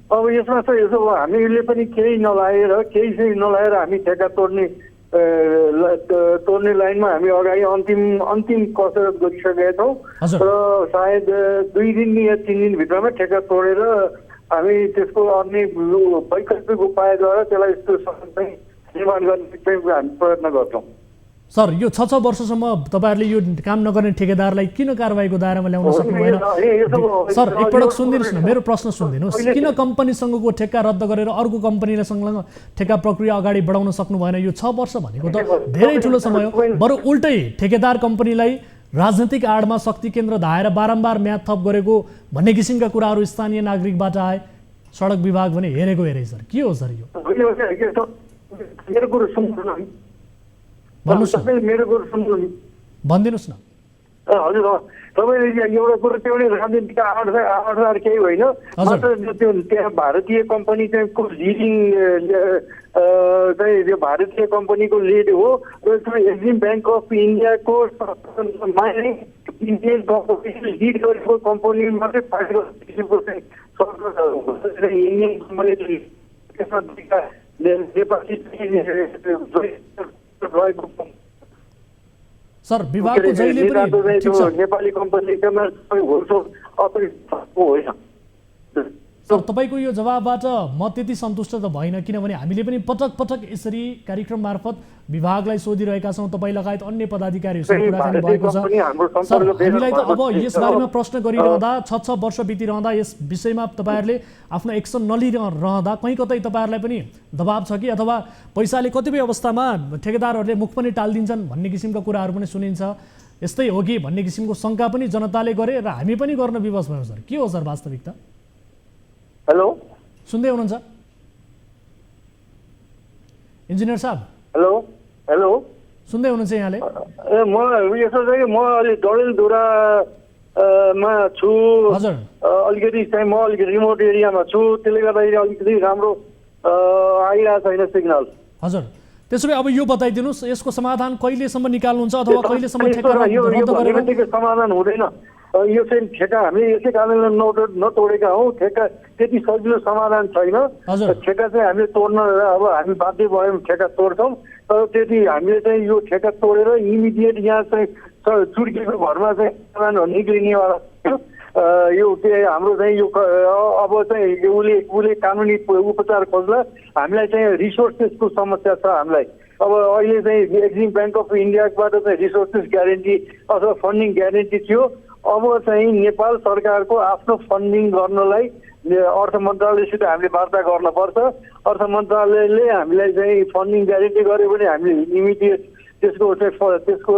अब यसमा चाहिँ यसो हामीले पनि केही नलाएर हामी ठेक्का तोड्ने लाइनमा हामी अगाडि अन्तिम कसरत गरिसकेका छौँ र सायद 2 दिन या 3 दिनभित्रमा ठेक्का तोडेर हामी त्यसको अन्य वैकल्पिक उपायद्वारा त्यसलाई निर्माण गर्ने चाहिँ हामी प्रयत्न गर्छौँ। सर, यो 6 वर्षसम्म तपाईँहरूले यो काम नगर्ने ठेकेदारलाई किन कारबाहीको दायरामा ल्याउन सक्नु भएन? सर, एकपटक सुनिदिनुहोस् न, मेरो प्रश्न सुनिदिनुहोस्। किन कम्पनीसँगको ठेक्का रद्द गरेर अर्को कम्पनीसँग ठेक्का प्रक्रिया अगाडि बढाउन सक्नु भएन? यो 6 वर्ष भनेको त धेरै ठुलो समय हो। बरु उल्टै ठेकेदार कम्पनीलाई राजनीतिक आडमा शक्ति केन्द्र धाएर बारम्बार म्याद थप गरेको भन्ने किसिमका कुराहरू स्थानीय नागरिकबाट आए। सडक विभाग भने हेरेको हेरे सर, के हो सर यो? मेरो कुरो सुन्नु, भनिदिनुहोस् न। हजुर, तपाईँले एउटा कुरो त्यो राजनीतिक आधार केही होइन, मात्र त्यो त्यहाँ भारतीय कम्पनी चाहिँ को लिडिङ चाहिँ त्यो भारतीय कम्पनीको लिड हो र एक्जिम ब्याङ्क अफ इन्डियाको इन्डियन लिड गरेको कम्पनीमा चाहिँ 5% इन्डियन कम्पनी त्यसमा नेपाली रहेको सर विभागको जहिले पनि ठिक छ नेपाली कम्पनीमा होलसेल अपरेट होइन। सर तपाईँको यो जवाबबाट म त्यति सन्तुष्ट त भइन, किनभने हामीले पनि पटक पटक यसरी कार्यक्रम मार्फत विभागलाई सोधिरहेका छौँ, तपाईँ लगायत अन्य पदाधिकारीहरूसँग कुराकानी भएको छ। सर हामीलाई त अब यसबारेमा प्रश्न गरिरहँदा 6 वर्ष बितिरहँदा यस विषयमा तपाईँहरूले आफ्नो एक्सन नलिरहँदा कहीँ कतै तपाईँहरूलाई पनि दबाब छ कि, अथवा पैसाले कतिपय अवस्थामा ठेकेदारहरूले मुख पनि टालिदिन्छन् भन्ने किसिमका कुराहरू पनि सुनिन्छ, यस्तै हो कि भन्ने किसिमको शङ्का पनि जनताले गरे र हामी पनि गर्न विवश भयौँ। सर के हो सर वास्तविकता? हेलो सुन्दै हुनुहुन्छ इन्जिनियर साहब? हेलो हेलो सुन्दै हुनुहुन्छ यहाँले? ए म यसो चाहिँ म अलि डडेलधुरा मा छु। हजुर अलिकति चाहिँ म अलिकति रिमोट एरियामा छु, त्यसले गर्दाखेरि अलिकति राम्रो आइरहेको छैन सिग्नल। हजुर त्यसो भए अब यो बताइदिनुहोस्, यसको समाधान कहिलेसम्म निकाल्नुहुन्छ अथवा कहिलेसम्म ठेक्का रद्द गरेर? समाधान हुँदैन यो चाहिँ ठेक्का हामीले यसै कारणले नतोडेका हौँ। ठेक्का त्यति सजिलो समाधान छैन। ठेक्का चाहिँ हामीले तोड्न अब हामी बाध्य भयौँ, ठेक्का तोड्छौँ, तर त्यति हामीले चाहिँ यो ठेक्का तोडेर इमिडिएट यहाँ चाहिँ चुड्केको घरमा चाहिँ सामानहरू निक्लिनेवाला यो के हाम्रो चाहिँ यो अब चाहिँ उसले कानुनी उपचार खोज्दा हामीलाई चाहिँ रिसोर्सेसको समस्या छ हामीलाई। अब अहिले चाहिँ एक्जिम ब्याङ्क अफ इन्डियाबाट चाहिँ रिसोर्सेस ग्यारेन्टी अथवा फन्डिङ ग्यारेन्टी थियो। अब चाहिँ नेपाल सरकारको आफ्नो फन्डिङ गर्नलाई अर्थ मन्त्रालयसित हामीले वार्ता गर्नुपर्छ। अर्थ मन्त्रालयले हामीलाई चाहिँ फन्डिङ ग्यारेन्टी गर्यो भने हामीले इमिडिएट त्यसको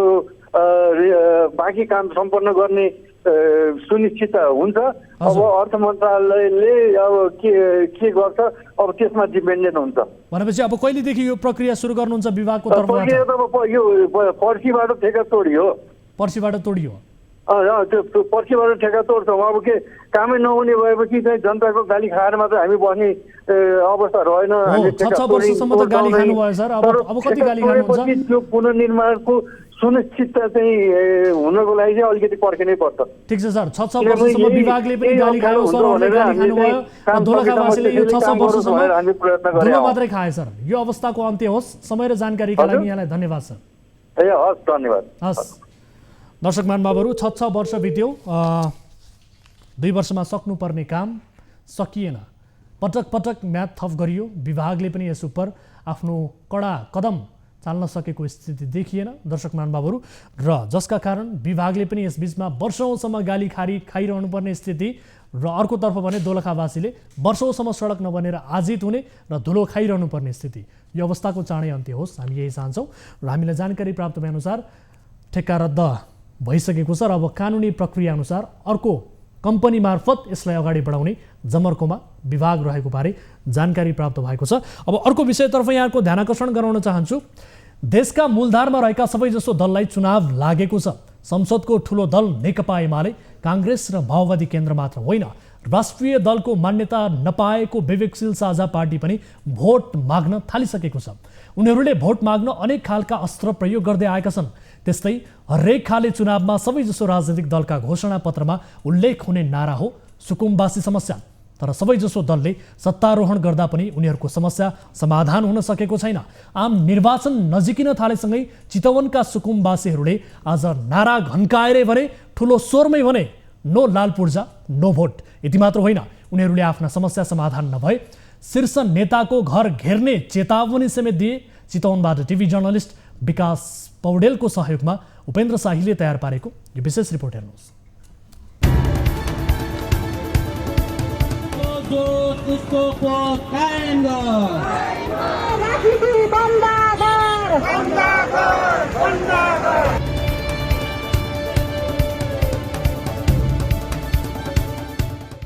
बाँकी काम सम्पन्न गर्ने सुनिश्चित हुन्छ। अब अर्थ मन्त्रालयले अब के गर्छ अब त्यसमा डिपेन्डेन्ट हुन्छ। भनेपछि अब कहिलेदेखि यो प्रक्रिया सुरु गर्नुहुन्छ विभागको तर्फबाट? प्रक्रिया त यो पर्सीबाट ठेक्का तोडियो। पर्सीबाट तोडियो? त्यो पर्सीबाट ठेक्का तोड्छौँ। अब के कामै नहुने भएपछि चाहिँ जनताको गाली खाएर मात्र हामी बस्ने अवस्था रहेन। त्यो पुनर्निर्माणको सुनिश्चितता चाहिँ हुनको लागि चाहिँ अलिकति पर्खिनै पर्छ। ठिक छ सर, 6 वर्षसम्म विभागले पनि गाली खायो, सरहरूले गाली खानुभयो, दोलखावासीले यो 6 वर्षसम्म धुलो मात्रै खाए। सर यो अवस्थाको अन्त्य होस्। समय र जानकारीका लागि यहाँलाई धन्यवाद सर। ए हस् धन्यवाद। हस् दर्शक महानुभावहरू, 6 वर्ष बित्यो, 2 वर्षमा सक्नुपर्ने काम सकिएन। पटक पटक म्याद थप गरियो, विभागले पनि यस उप आफ्नो कडा कदम चाल्न सकेको स्थिति देखिएन दर्शक महानुभावहरू, र जसका कारण विभागले पनि यस बीचमा वर्षौँसम्म गाली खाइरहनु पर्ने स्थिति, र अर्कोतर्फ भने दोलखावासीले वर्षौँसम्म सडक नबनेर आजित हुने र धुलो खाइरहनु पर्ने स्थिति। यो अवस्थाको चाँडै अन्त्य होस्, हामी यही चाहन्छौँ। र हामीलाई जानकारी प्राप्त भएअनुसार ठेक्का रद्द भइसकेको छ र अब कानुनी प्रक्रिया अनुसार अर्को कम्पनी मार्फत यसलाई अगाडि बढाउने जमर्कोमा विभाग रहेको बारे जानकारी प्राप्त भएको छ। अब अर्को विषयतर्फ यहाँको ध्यानाकर्षण गराउन चाहन्छु। देशका मूलधारमा रहेका सबैजसो दललाई चुनाव लागेको छ। संसदको ठुलो दल नेकपा एमाले काङ्ग्रेस र माओवादी केन्द्र मात्र होइन, राष्ट्रिय दलको मान्यता नपाएको विवेकशील साझा पार्टी पनि भोट माग्न थालिसकेको छ। उनीहरूले भोट माग्न अनेक खालका अस्त्र प्रयोग गर्दै आएका छन्। त्यस्तै हरेक खाले चुनावमा सबैजसो राजनीतिक दलका घोषणा पत्रमा उल्लेख हुने नारा हो सुकुम्बासी समस्या। तर सबैजसो दलले सत्तारोहण गर्दा पनि उनीहरूको समस्या समाधान हुन सकेको छैन। आम निर्वाचन नजिकिन थालेसँगै चितवनका सुकुम्बासीहरूले आज नारा घन्काएरै भने, ठुलो स्वरमै भने, नो लाल पूर्जा नो भोट। यति मात्र होइन, उनीहरूले आफ्ना समस्या समाधान नभए शीर्ष नेताको घर घेर्ने चेतावनी समेत दिए। चितवनबाट टिभी जर्नलिस्ट विकास पौडेलको सहयोगमा उपेन्द्र शाहीले तयार पारेको यो विशेष रिपोर्ट हेर्नुहोस्।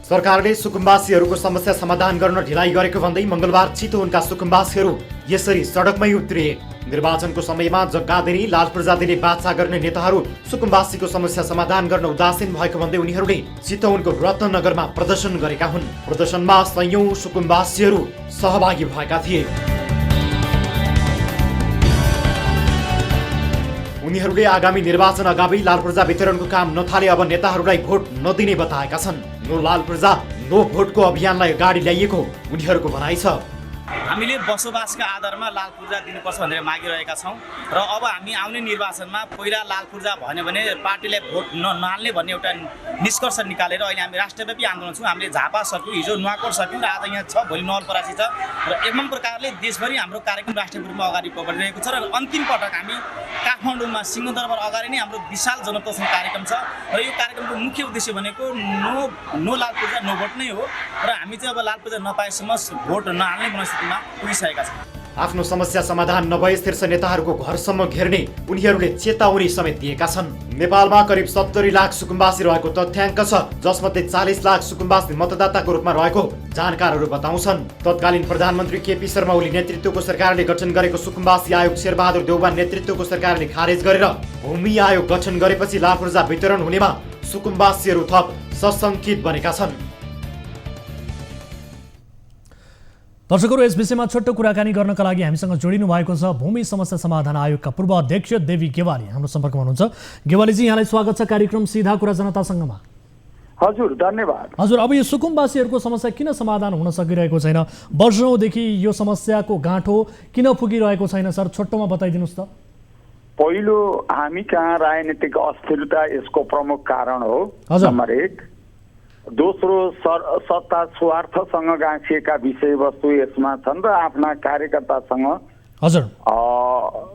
सरकारले सुकुम्बासीहरूको समस्या समाधान गर्न ढिलाइ गरेको भन्दै मङ्गलबार चितवनका सुकुम्बासीहरू यसरी सडकमै उत्रिए। निर्वाचनको समयमा जग्गा दिने, लाल पूर्जा दिने बाचा गर्ने नेताहरू सुकुम्बासीको समस्या समाधान गर्न उदासीन भएको भन्दै उनीहरूले चितवनको रत्ननगरमा प्रदर्शन गरेका हुन्। प्रदर्शनमा सयौं सुकुम्बासीहरू सहभागी भएका थिए। उनीहरूले आगामी निर्वाचन अगावै लाल पूर्जा वितरणको काम नथाले अब नेताहरूलाई भोट नदिने बताएका छन्। नो लाल पूर्जा नो भोटको अभियानलाई अगाडि ल्याइएको उनीहरूको भनाइ छ। हामीले बसोबासका आधारमा लाल पूर्जा दिनुपर्छ भनेर मागिरहेका छौँ र अब हामी आउने निर्वाचनमा पहिला लाल पूर्जा भन्यो भने पार्टीलाई भोट नहाल्ने भन्ने एउटा निष्कर्ष निकालेर अहिले हामी राष्ट्रव्यापी आन्दोलन छौँ। हामीले झापा सक्यौँ, हिजो नुवाकोट सक्यौँ र आज यहाँ छ, भोलि नवलपरासी छ र एकदम प्रकारले देशभरि हाम्रो कार्यक्रम राष्ट्रिय रूपमा अगाडि बढिरहेको छ र अन्तिम पटक हामी काठमाडौँमा सिंहदरबार अगाडि नै हाम्रो विशाल जनप्रतिनिधि कार्यक्रम छ र यो कार्यक्रमको मुख्य उद्देश्य भनेको नो लाल पूर्जा नो भोट नै हो र हामी चाहिँ अब लाल पूर्जा नपाएसम्म भोट नहाल्ने मनस्थितिमा पुगिसकेका छौँ। आफ्नो समस्या समाधान नभए शीर्ष नेताहरूको घरसम्म घेर्ने उनीहरूले चेतावनी समेत दिएका छन्। नेपालमा करिब 70 लाख सुकुम्बासी रहेको तथ्याङ्क छ, जसमध्ये 40 लाख सुकुम्बासी मतदाताको रूपमा रहेको जानकारहरू बताउँछन्। तत्कालीन प्रधानमन्त्री केपी शर्मा ओली नेतृत्वको सरकारले गठन गरेको सुकुम्बासी आयोग शेरबहादुर देउवा नेतृत्वको सरकारले खारेज गरेर भूमि आयोग गठन गरेपछि लाल पूर्जा वितरण हुनेमा सुकुम्बासीहरू थप सशङ्कित बनेका छन्। दर्शकहरू, यस विषयमा छोटो कुराकानी गर्नका लागि हामीसँग जोडिनु भएको छ भूमि समस्या समाधान आयोगका पूर्व अध्यक्ष देवी गेवाली हाम्रो सम्पर्कमा हुनुहुन्छ। गेवालीजी, यहाँलाई स्वागत छ कार्यक्रम सीधा कुरा जनतासँगमा। हजुर, धन्यवाद। हजुर, अब यो सुकुम्बासीहरूको समस्या किन समाधान हुन सकिरहेको छैन? वर्षौँदेखि यो समस्याको गाँठो किन फुकिरहेको छैन सर? छोटोमा बताइदिनुहोस् त। पहिलो, हामी कहाँ राजनीतिक अस्थिरता यसको प्रमुख कारण हो, नम्बर 1। दोस्रो, सत्ता स्वार्थसँग गाँसिएका विषयवस्तु यसमा छन् र आफ्ना कार्यकर्तासँग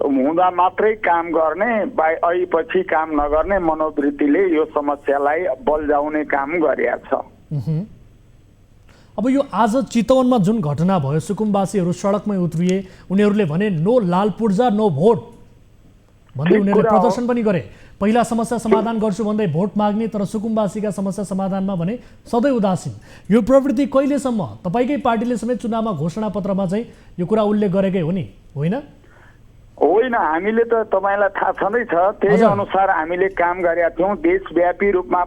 हुँदा मात्रै काम गर्ने, ऐपछि काम नगर्ने मनोवृत्तिले यो समस्यालाई बल्झाउने काम गरेका छ। अब यो आज चितवनमा जुन घटना भयो, सुकुम्बासीहरू सडकमै उत्रिए, उनीहरूले भने नो लाल पूर्जा नो भोट भन्दै उनीहरूले प्रदर्शन पनि गरे। पहिला समस्या समाधान गर्छु भन्दै भोट माग्ने, तर सुकुम्बासीका समस्या समाधानमा भने सधैँ उदासीन। यो प्रवृत्ति कहिलेसम्म? तपाईँकै पार्टीले समेत चुनावमा घोषणा पत्रमा चाहिँ यो कुरा उल्लेख गरेकै हो नि, होइन? होइन, हामीले त तपाईँलाई थाहा छँदैछ, त्यही अनुसार हामीले काम गरेका थियौँ। देशव्यापी रूपमा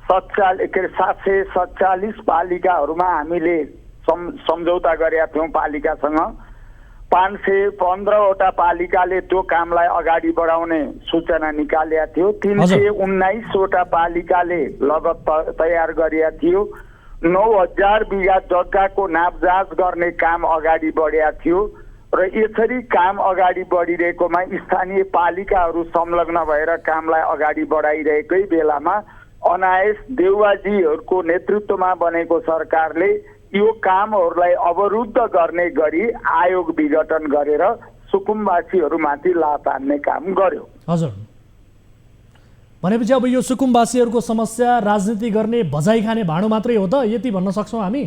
747 पालिकाहरूमा हामीले सम्झौता गरेका थियौँ पालिकासँग। 515वटा पालिकाले त्यो कामलाई अगाडि बढाउने सूचना निकालेका थियो। 319वटा पालिकाले लगत तयार गरेका थियो। 9000 बिघा जग्गाको नापजाँच गर्ने काम अगाडि बढेका थियो र यसरी काम अगाडि बढिरहेकोमा स्थानीय पालिकाहरू संलग्न भएर कामलाई अगाडि बढाइरहेकै बेलामा अनायस देउवाजीहरूको नेतृत्वमा बनेको सरकारले यो कामहरूलाई अवरुद्ध गर्ने गरी आयोग विघटन गरेर सुकुम्बासीहरूमाथि लात हान्ने काम गर्यो। हजुर, भनेपछि अब यो सुकुम्बासीहरूको समस्या राजनीति गर्ने बजाइ खाने भाँडो मात्रै हो त, यति भन्न सक्छौँ हामी?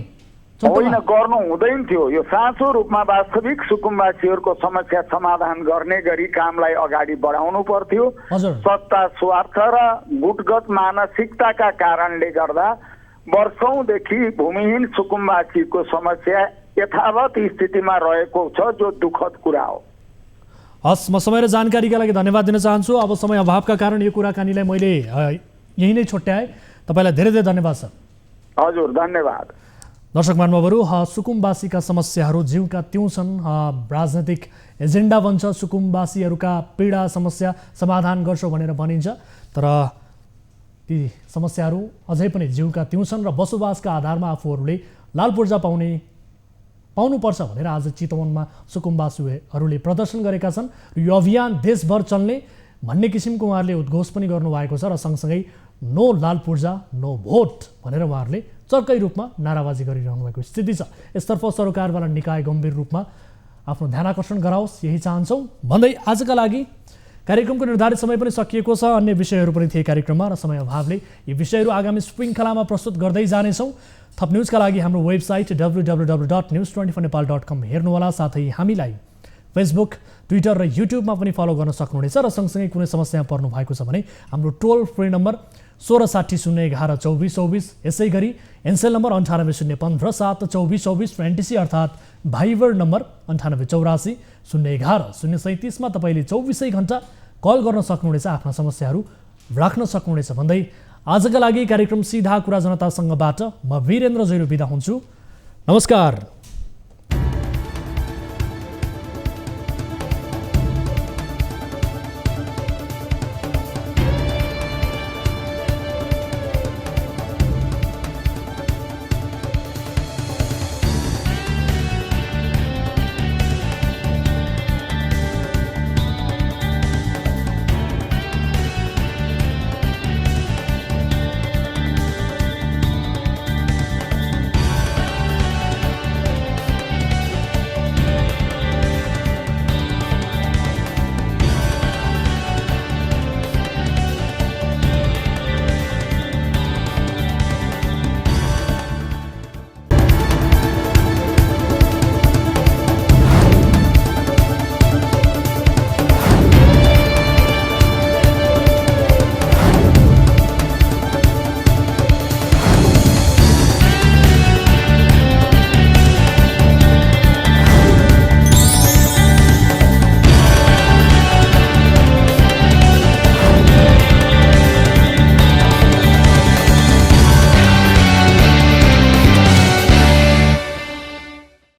होइन, गर्नु हुँदैन थियो। यो साँचो रूपमा वास्तविक सुकुम्बासीहरूको समस्या समाधान गर्ने गरी कामलाई अगाडि बढाउनु पर्थ्यो। सत्ता स्वार्थ र गुटगत मानसिकताका कारणले गर्दा वर्षौंदेखि भूमिहीन सुकुम्बासीको समस्या यथावत स्थितिमा रहेको छ, जो दुःखद कुरा हो। हस्, म समय र जानकारीका लागि धन्यवाद दिन चाहन्छु। अब समय अभावका कारण यो कुराकानीलाई मैले यही नै छुट्याएँ। तपाईँलाई धेरै धेरै धन्यवाद सर। हजुर, धन्यवाद। दर्शक महानुभावहरू, सुकुम्बासीका समस्याहरू जिउका त्यौँ छन्। राजनैतिक एजेन्डा बन्छ सुकुम्बासीहरूका पीडा समस्या समाधान गर्छौँ भनेर भनिन्छ, तर ती समस्याहरू अझै पनि जिउका त्यौँ छन् र बसोबासका आधारमा आफूहरूले लाल पूर्जा पाउनुपर्छ भनेर आज चितवनमा सुकुम्बासीहरूले प्रदर्शन गरेका छन्। यो अभियान देशभर चल्ने भन्ने किसिमको उहाँहरूले उद्घोष पनि गर्नुभएको छ र सँगसँगै नो लाल पूर्जा नो भोट भनेर उहाँहरूले चर्कै रूपमा नाराबाजी गरिरहनु भएको स्थिति छ। यसतर्फ सरकारवाला निकाय गम्भीर रूपमा आफ्नो ध्यान आकर्षण गराओस्, यही चाहन्छौँ भन्दै आजका लागि कार्यक्रमको निर्धारित समय पनि सकिएको छ। अन्य विषयहरू पनि थिए कार्यक्रममा र समय अभावले यी विषयहरू आगामी श्रृङ्खलामा प्रस्तुत गर्दै जानेछौँ। थप न्युजका लागि हाम्रो वेबसाइट www.news24nepal.com हेर्नुहोला। साथै हामीलाई फेसबुक, ट्विटर र युट्युबमा पनि फलो गर्न सक्नुहुनेछ र सँगसँगै कुनै समस्या पर्नु भएको छ भने हाम्रो टोल फ्री नम्बर 1660 011 2424, यसै गरी एनसेल नम्बर 98 015 7 2424 र एनटिसी अर्थात् भाइबर नम्बर 98 84 011 037 मा तपाईँले 24 घण्टा कल गर्न सक्नुहुनेछ, आफ्ना समस्याहरू राख्न सक्नुहुनेछ भन्दै आजका लागि कार्यक्रम सीधा कुरा जनतासँगबाट म वीरेन्द्र जैरो बिदा हुन्छु। नमस्कार।